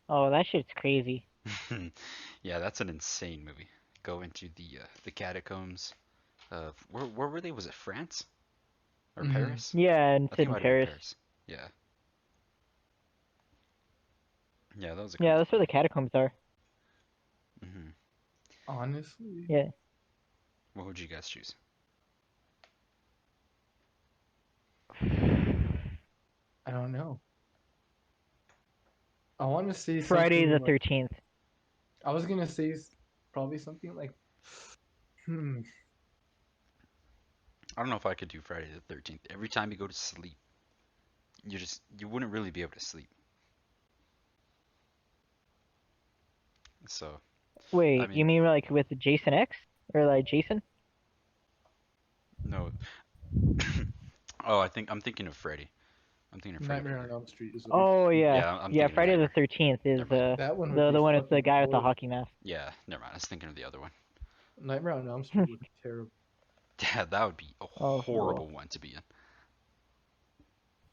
B: Oh, that shit's crazy.
A: Yeah, that's an insane movie. Go into the catacombs of where were they? Was it France or
C: Mm-hmm.
A: Paris?
B: Yeah, and
A: I
B: it's
A: think it
B: in
A: might have been
B: Paris.
A: Paris. Yeah, yeah, that was a
B: Yeah,
A: crazy
B: that's where the
A: movie.
B: catacombs are.
A: Hmm.
C: Honestly,
B: Yeah.
A: What would you guys choose?
C: I don't know. I want to say
B: Friday
C: something
B: the
C: like
B: 13th.
C: I was gonna say probably something like hmm.
A: I don't know if I could do Friday the 13th. Every time you go to sleep, you wouldn't really be able to sleep. So, I
B: Wait, you
A: mean,
B: mean like with Jason X or like Jason?
A: no. Oh, I'm thinking of Freddy. I'm thinking of Freddy
C: Nightmare
A: Krueger.
C: on Elm Street is what he's
B: Oh
C: thinking of.
B: yeah,
A: Yeah, I'm
B: yeah.
A: thinking of
B: Friday the
A: Nightmare.
B: 13th is
A: Never mind.
B: uh
C: That one would
B: the
C: be
B: the one with the
C: fucking
B: guy with the
C: horrible.
B: hockey mask.
A: Yeah, never mind. I was thinking of the other one.
C: Nightmare on Elm Street would be terrible.
A: Yeah, that would be a
B: Oh cool.
A: horrible one to be in.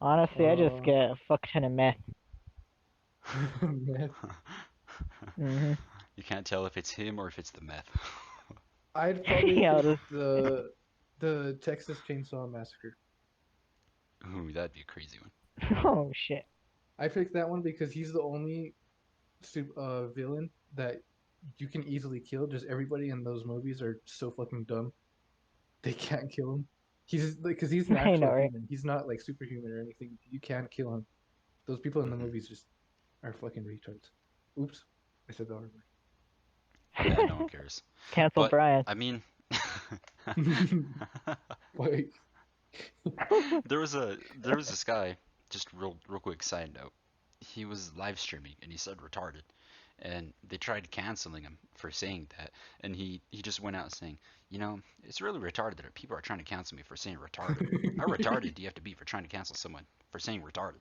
B: Honestly, I just
C: Uh,
B: get a fuck ton of meth.
C: meth.
B: Mhm.
A: You can't tell if it's him or if it's the meth.
C: I'd probably
B: Yeah.
C: pick the Texas Chainsaw Massacre.
A: Ooh, that'd be a crazy one.
B: Oh shit.
C: I picked that one because he's the only villain that you can easily kill. Just everybody in those movies are so fucking dumb. They can't kill him. He's like, because he's an
B: I know,
C: actual
B: right?
C: human. He's not like superhuman or anything. You can't kill him. Those people in the
A: Hmm.
C: movies just are fucking retards. Oops, I said the R
A: Yeah, no one cares.
B: Cancel
A: But
B: Brian.
A: I mean,
C: word. Like,
A: there was this guy. Just real quick side note. He was live streaming and he said retarded, and they tried canceling him for saying that, and he just went out saying, it's really retarded that people are trying to cancel me for saying retarded. How retarded do you have to be for trying to cancel someone for saying retarded?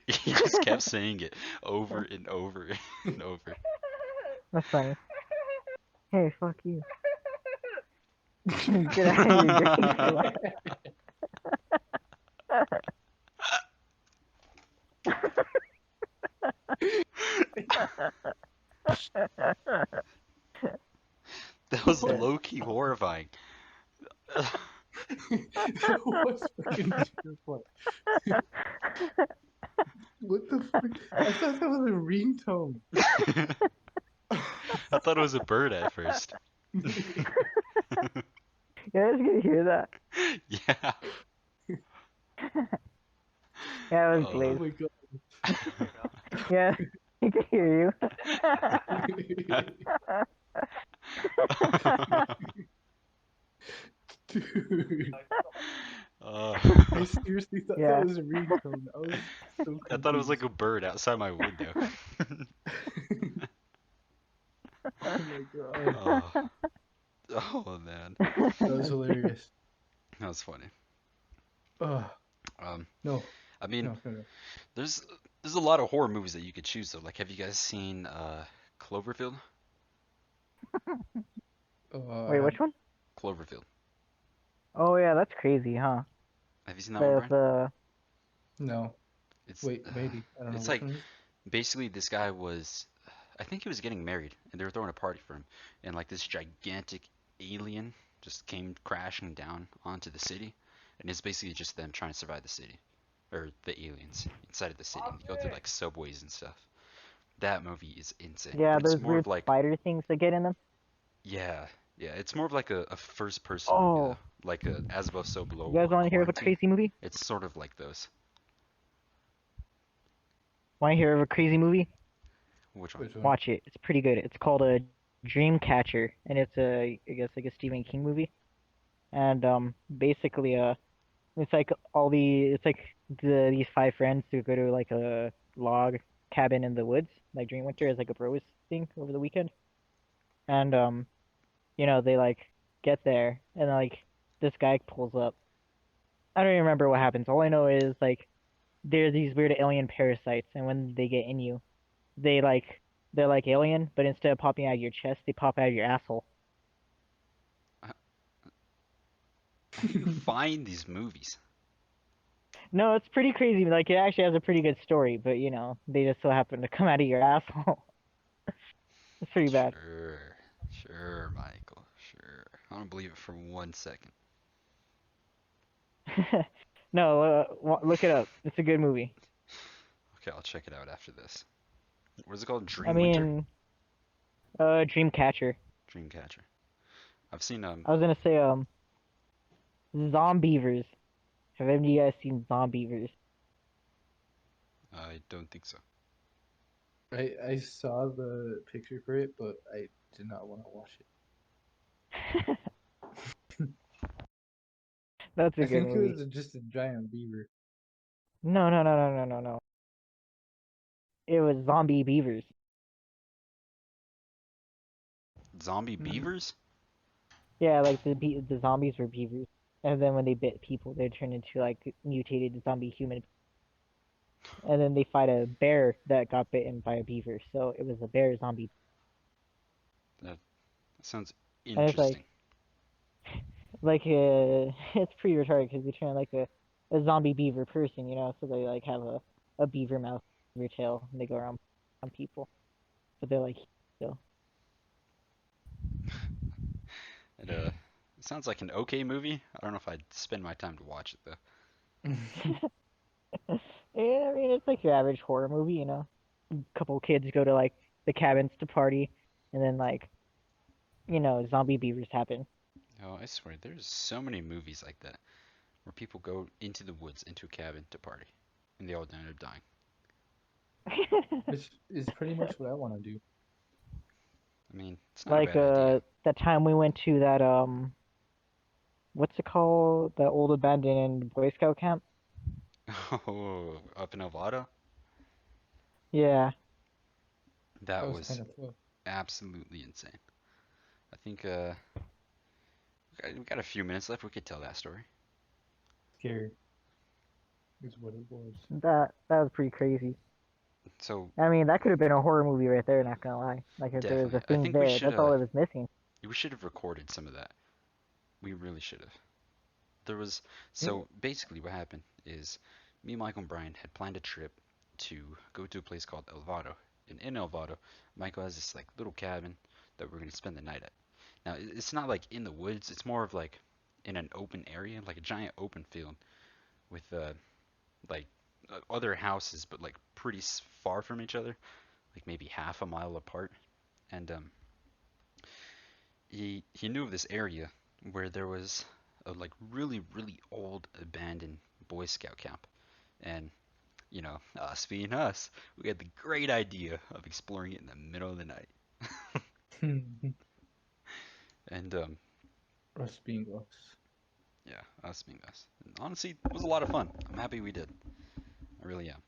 A: He just kept saying it over and over and over.
B: That's funny. Hey, fuck you. Get out of here, Drake.
A: That was
C: what?
A: low key horrifying.
C: That was fucking terrifying. What the fuck? I thought that was a ringtone.
A: I thought it was a bird at first.
B: You guys can hear that?
A: Yeah.
B: Yeah, it was
C: Oh
A: Oh.
B: glazed.
C: my god.
B: Yeah, he can hear you.
C: Dude,
A: Uh,
C: I seriously thought that
B: Yeah.
C: was a ringtone. I was so
A: I thought it was like
C: confused.
A: a bird outside my window.
C: Oh my god.
A: Oh, oh man,
C: That was hilarious.
A: that was funny.
C: Oh,
A: Um,
C: no,
A: I mean,
C: no, no, no.
A: there's there's a lot of horror movies that you could choose though. Like, have you guys seen Cloverfield?
C: I
B: Wait, which
C: haven't.
B: one?
A: Cloverfield.
B: Oh yeah, that's crazy, huh?
A: Have you seen that one,
B: The
A: Brian?
B: the
C: No.
A: It's
C: Wait, maybe. I don't know
A: it's
C: which
A: like
C: one is.
A: basically this guy was, I think he was getting married, and they were throwing a party for him, and like this gigantic alien just came crashing down onto the city, and it's basically just them trying to survive the city, or the aliens inside of the city, and you go through like subways and stuff. That movie is insane.
B: Yeah,
A: But it's
B: those
A: more of
B: weird
A: like,
B: spider things that get in them.
A: yeah, yeah. It's more of like a first person movie though.
B: Oh,
A: Like a As Above, So Below
B: you guys
A: or
B: want to hear of a
A: Quarantine.
B: crazy movie?
A: It's sort of like those.
B: Want to hear of a crazy movie?
A: Which one?
C: Which one?
B: Watch it. It's pretty good. It's called a Dreamcatcher, and it's a I guess like a Stephen King movie. And basically it's like it's like these five friends who go to like a log cabin in the woods, like during winter as like a bros thing over the weekend. And they like get there and like this guy pulls up. I don't even remember what happens. All I know is like there's these weird alien parasites, and when they get in you, they like they're like alien, but instead of popping out of your chest, they pop out of your asshole.
A: H- How do you find these movies?
B: No, it's pretty crazy. Like it actually has a pretty good story, but they just so happen to come out of your asshole. It's pretty bad.
A: Sure, sure, Michael, sure. I don't believe it for 1 second.
B: No, look it up. It's a good movie.
A: Okay, I'll check it out after this. What is it called?
B: I
A: Dream Winter?
B: mean, Dreamcatcher.
A: Dreamcatcher. I've seen
B: I was gonna say Zombievers. Have any of you guys seen Zombievers?
A: I don't think so.
C: I saw the picture for it, but I did not want to watch it.
B: That's a
C: I
B: good
C: think it
B: movie.
C: was just a giant beaver.
B: No, no, no, no, no, no, no. It was Zombie Beavers.
A: Zombie
C: Hmm.
A: beavers?
B: Yeah, like the zombies were beavers, and then when they bit people, they turned into like mutated zombie human, and then they fight a bear that got bitten by a beaver. So it was a bear zombie,
A: That sounds
B: and it's
A: interesting.
B: it's pretty retarded because they turn like a zombie beaver person, so they like have a beaver mouth, beaver tail, and they go around on people, but they're like still.
A: It sounds like an okay movie. I don't know if I'd spend my time to watch it though.
B: Yeah, I mean it's like your average horror movie, A couple kids go to like the cabins to party, and then like zombie beavers happen.
A: Oh, I swear, there's so many movies like that where people go into the woods, into a cabin to party, and they all end up dying.
C: Which is pretty much what I want to do.
A: I mean, it's not a
B: Like
A: bad idea.
B: that time we went to that what's it called? The old abandoned Boy Scout camp.
A: Oh, up in Nevada?
B: Yeah.
C: That
A: That
C: was
A: was
C: kind of fun.
A: absolutely insane. I think we got a few minutes left. We could tell that story.
C: Scary is what it was.
B: That was pretty crazy.
A: So
B: I mean, that could have been a horror movie right there, not gonna lie. Like if there was
A: definitely,
B: a
A: I
B: thing
A: think
B: there, that's all it was missing.
A: we should have recorded some of that. We really should have. There was
C: Yeah.
A: so basically what happened is me, Michael, and Brian had planned a trip to go to a place called El Vado. And in El Vado, Michael has this like little cabin that we're gonna spend the night at. Now it's not like in the woods. It's more of like in an open area, like a giant open field with like other houses, but like pretty far from each other, like maybe half a mile apart. And he knew of this area where there was a like really old abandoned Boy Scout camp. And us being us, we had the great idea of exploring it in the middle of the night. And
C: Us being us.
A: yeah, us being us. And honestly, it was a lot of fun. I'm happy we did. I really am.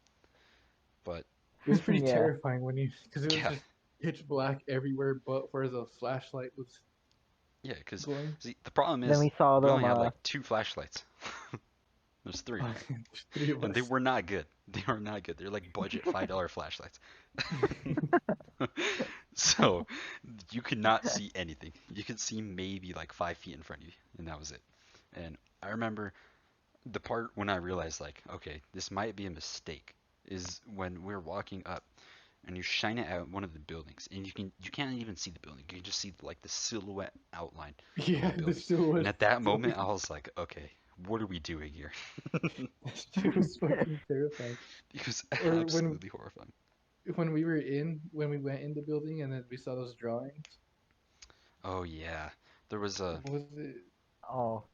A: But
C: It was pretty
B: Yeah.
C: terrifying when because it was
A: yeah,
C: just pitch black everywhere, but where the flashlight was
A: yeah, because
C: glowing.
A: see, the problem
B: Then
A: is
B: we saw
A: we
B: them.
A: only had like two flashlights. There's three,
C: Oh, there's three of
A: and they
C: us.
A: were not good. They are not good. They're like budget $5 flashlights. So you could not see anything. You could see maybe like 5 feet in front of you, and that was it. And I remember the part when I realized like, okay, this might be a mistake, is when we're walking up and you shine it at one of the buildings, and you can't even see the building. You can just see like the silhouette outline of
C: Yeah,
A: the
C: the
A: building. And
C: silhouette
A: at that moment, I
C: building.
A: was like, okay, what are we doing here?
C: That shit was fucking terrifying.
A: It was
C: Or when
A: absolutely horrifying.
C: when we went in the building and then we saw those drawings.
A: Oh yeah. There was a
C: What was it?
B: Oh,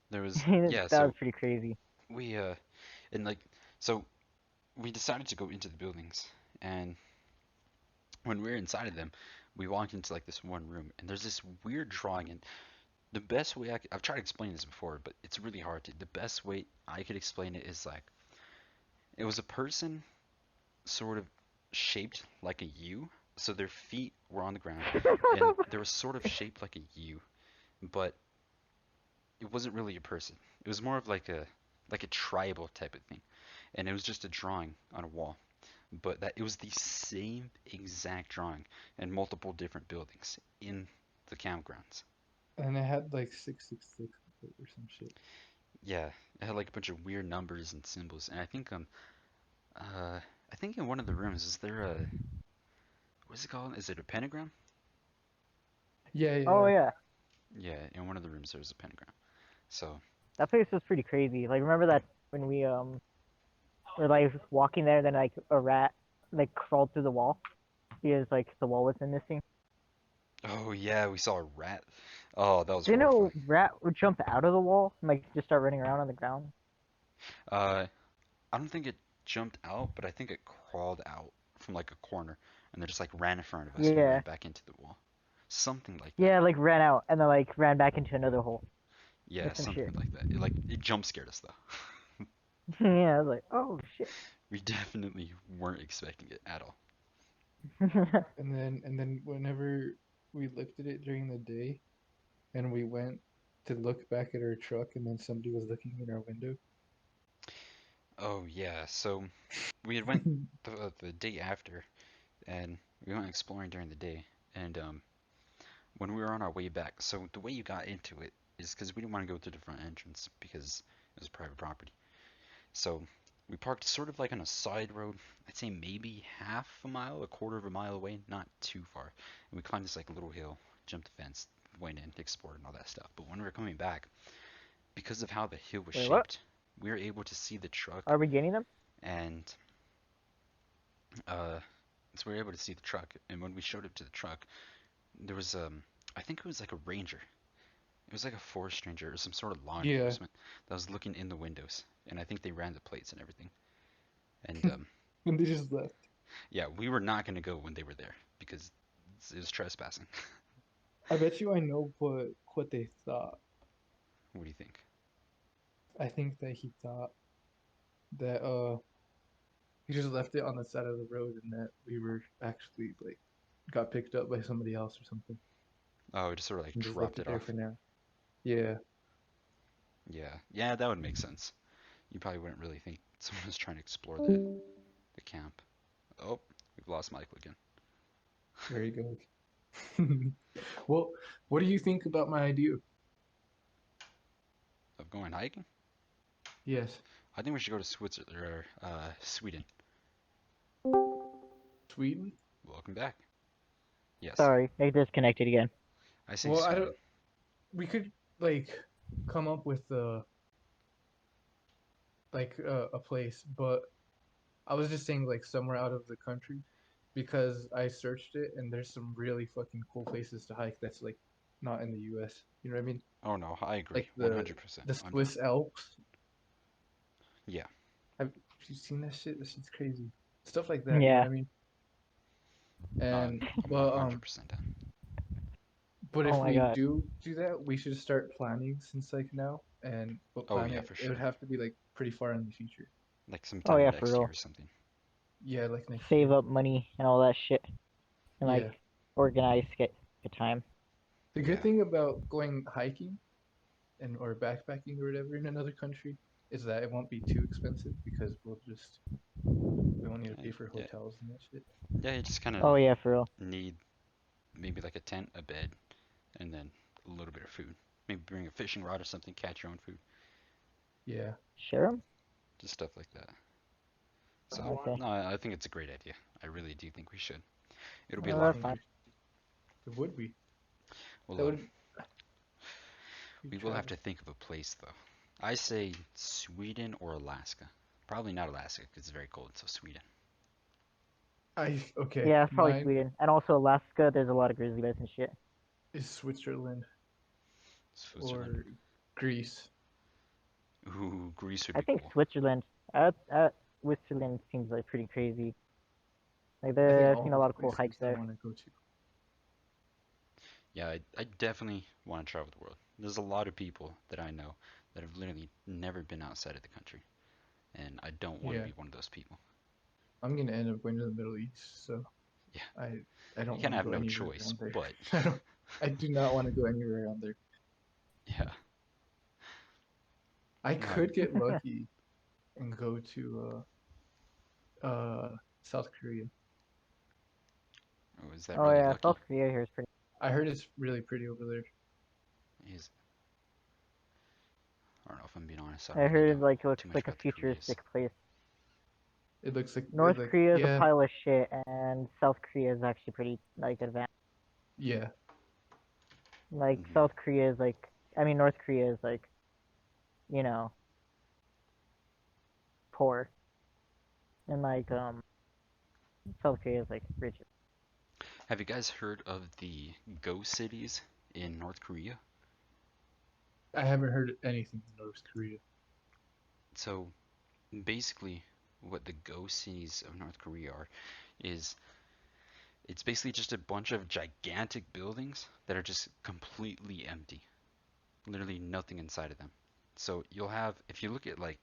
A: there was
B: that
A: yeah,
B: was
A: so
B: pretty crazy.
A: we and like so we decided to go into the buildings, and when we were inside of them, we walked into like this one room, and there's this weird drawing. And the best way I've tried to explain this before, but it's really hard to. The best way I could explain it is like it was a person sort of shaped like a U. So their feet were on the ground, and they were sort of shaped like a U, but it wasn't really a person. It was more of like a tribal type of thing, and it was just a drawing on a wall. But that it was the same exact drawing in multiple different buildings in the campgrounds.
C: And it had like 666 or some shit.
A: Yeah, it had like a bunch of weird numbers and symbols, and uh I think in one of the rooms is there a what's it called? Is it a pentagram?
C: Yeah,
B: Oh
C: yeah.
B: yeah,
A: Yeah, in one of the rooms there's a pentagram. So,
B: that place was pretty crazy. Like remember that when we were like walking there, then like a rat like crawled through the wall because like the wall wasn't missing.
A: oh yeah, we saw a rat. Oh, that was
B: Didn't a
A: horrifying.
B: rat would jump out of the wall and like just start running around on the ground?
A: Uh, I don't think it jumped out, but I think it crawled out from like a corner and then just like ran in front of us and
B: Yeah,
A: ran back into the wall. Something like that.
B: yeah, like ran out and then like ran back into another hole or
A: Yeah,
B: some shit.
A: something like that. It jump scared us though.
B: Yeah, I was like, oh shit.
A: We definitely weren't expecting it at all.
C: And then whenever we lifted it during the day and we went to look back at our truck and then somebody was looking in our window.
A: Oh yeah, so we had went the day after, and we went exploring during the day, and when we were on our way back, so the way you got into it is because we didn't want to go through the front entrance because it was private property. So we parked sort of like on a side road. I'd say maybe half a mile, a quarter of a mile away, not too far. And we climbed this like little hill, jumped the fence, went in, explored, and all that stuff. But when we were coming back, because of how the hill was
B: Wait, what?
A: shaped, we were able to see the truck,
B: Are we getting them?
A: and uh, so we were able to see the truck. And when we showed up to the truck, there was I think it was like a ranger. It was like a forest ranger or some sort of law
C: Yeah.
A: enforcement that was looking in the windows, and I think they ran the plates and everything. And
C: And they just left.
A: yeah, we were not going to go when they were there because it was trespassing.
C: I bet you I know what they thought.
A: What do you think?
C: I think that he thought that he just left it on the side of the road and that we were actually like got picked up by somebody else or something
A: Oh, we just sort of like
C: and just
A: dropped
C: left it
A: it
C: there
A: off.
C: for now. Yeah.
A: Yeah, yeah, that would make sense. You probably wouldn't really think someone was trying to explore the camp. Oh, we've lost Michael again.
C: There you go. Well, what do you think about my idea?
A: Of going hiking?
C: Yes.
A: I think we should go to Switzerland or Sweden.
C: Sweden?
A: Welcome back. Yes,
B: Sorry, they disconnected again.
A: I say
C: Well, I
A: Sweden.
C: don't. We could like come up with a place, but I was just saying like somewhere out of the country because I searched it and there's some really fucking cool places to hike that's like not in the US. You know what I mean?
A: Oh no, I
C: Like
A: agree,
C: the
A: 100%.
C: the
A: I'm down.
C: Swiss Alps.
A: Yeah,
C: Have you seen that shit? That shit's crazy. Stuff like that, you know
B: Yeah.
C: what I mean?
A: uh,
C: And
A: I'm
C: but um
A: 100% down.
C: but
B: Oh
C: if
B: my
C: we
B: god.
C: do that, we should start planning since like now and we'll
A: Oh
C: plan
A: yeah,
C: it.
A: for
C: It would
A: sure.
C: have to be like pretty far in the future.
A: Like
B: Oh
A: sometime
B: yeah, for
A: next year
B: real.
A: or something.
C: Yeah, like next
B: Save
C: year.
B: up money and all that shit, and like
C: Yeah.
B: organize get a time.
C: The good
A: Yeah,
C: thing about going hiking and or backpacking or whatever in another country is that it won't be too expensive because we won't need to pay for
A: yeah,
C: hotels and that shit.
A: yeah. You just kind of
B: Oh yeah, for real.
A: need maybe like a tent, a bed, and then a little bit of food. Maybe bring a fishing rod or something, catch your own food,
C: Yeah.
B: Share 'em?
A: just stuff like that. So
B: Okay.
A: no, I think it's a great idea. I really do think we should. It'll be a
B: Well,
A: lot
C: I
A: of
B: that's
C: think
A: fun.
B: fine.
C: it would be.
A: Well,
C: That would be
A: we will have
C: travel.
A: to think of a place though. I say Sweden or Alaska. Probably not Alaska because it's very cold. So Sweden.
C: Okay,
B: Yeah, it's probably
C: mine
B: Sweden. And also Alaska, there's a lot of grizzly bears and shit.
C: is Switzerland
A: Switzerland.
C: or Greece.
A: Ooh, Greece would
B: I
A: be
B: think
A: cool.
B: Switzerland. Switzerland seems like pretty crazy. Like
C: I think
B: I've
C: all
B: seen a
C: those
B: lot of cool hikes
C: places I
B: there.
C: want to go to.
A: Yeah, I definitely want to travel the world. There's a lot of people that I know that have literally never been outside of the country, and I don't want to
C: Yeah,
A: be one of those people.
C: I'm gonna end up going to the Middle East, so
A: Yeah,
C: I I
A: you
C: don't
A: kind
C: want
A: of
C: to
A: have
C: go
A: no
C: anywhere
A: choice,
C: around there.
A: but
C: I don't. I do not want to go anywhere around there.
A: yeah,
C: I
A: no,
C: could get lucky and go to South Korea.
A: oh, is that
B: Oh
A: really
B: yeah, South
A: lucky?
B: Korea here is pretty.
C: I heard it's really pretty over there.
A: Is I don't know if I'm being honest. I
B: I
A: don't really
B: heard
A: know
B: like it looks
A: too much
B: like a
A: about the Koreas.
B: futuristic place.
C: It
B: North
C: like
B: Korea is a
C: yeah,
B: pile of shit, and South Korea is actually pretty like advanced.
C: yeah.
B: Like
A: Hmm.
B: South Korea is like, I mean North Korea is like, you know, poor, and like South Korea is like rich.
A: Have you guys heard of the ghost cities in North Korea?
C: I haven't heard anything from North Korea.
A: So basically, what the ghost cities of North Korea are is it's basically just a bunch of gigantic buildings that are just completely empty. Literally nothing inside of them. So you'll have, if you look at like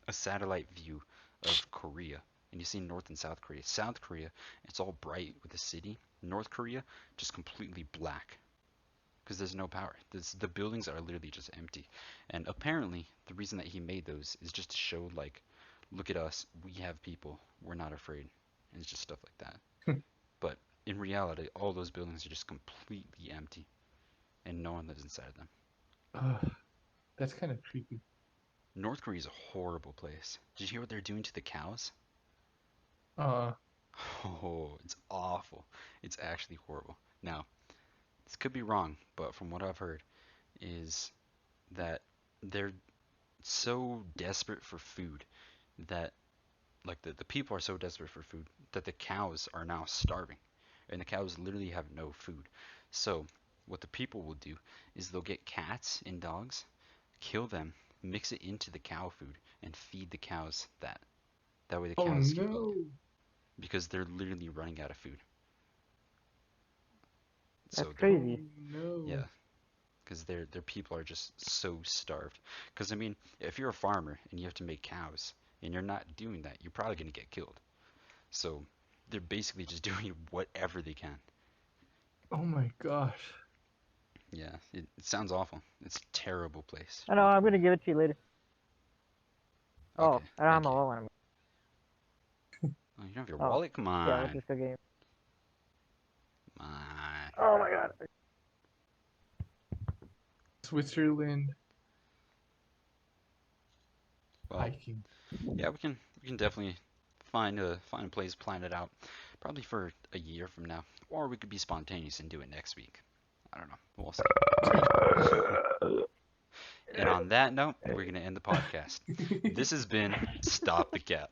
A: a satellite view of Korea and you see North and South Korea, South Korea, it's all bright with the city. North Korea, just completely black because there's no power. The buildings are literally just empty. And apparently, the reason that he made those is just to show, like, look at us, we have people, we're not afraid. And it's just stuff like that. But in reality, all those buildings are just completely empty and no one lives inside of them.
C: That's kind of creepy.
A: North Korea is a horrible place. Did you hear what they're doing to the cows?
C: Uh,
A: Oh, it's awful. It's actually horrible. Now, this could be wrong, but from what I've heard, is that they're so desperate for food that like the people are so desperate for food that the cows are now starving and the cows literally have no food. So what the people will do is they'll get cats and dogs, kill them, mix it into the cow food and feed the cows that. That way the
C: oh
A: cows can eat
C: no.
A: because they're literally running out of food.
B: That's
A: So they're
C: Oh
B: crazy.
A: yeah,
C: no.
A: because their people are just so starved. Because I mean, if you're a farmer and you have to make cows and you're not doing that, you're probably gonna get killed. So they're basically just doing whatever they can.
C: Oh my gosh.
A: Yeah, it sounds awful. It's a terrible place,
B: I know.
A: North
B: I'm gonna
A: Korea.
B: give it to you later. Oh,
A: Okay,
B: I don't have
A: thank
B: my
A: you.
B: wallet on me.
A: Oh, you don't have your
B: Oh,
A: wallet? Come
B: yeah. Let's
A: on.
B: just go get.
A: Come on.
B: Oh my god.
C: Switzerland
A: Well,
C: hiking.
A: yeah, we can definitely find a place, plan it out, probably for a year from now, or we could be spontaneous and do it next week. I don't know. We'll see. And on that note, we're gonna end the podcast. This has been Stop the Cat.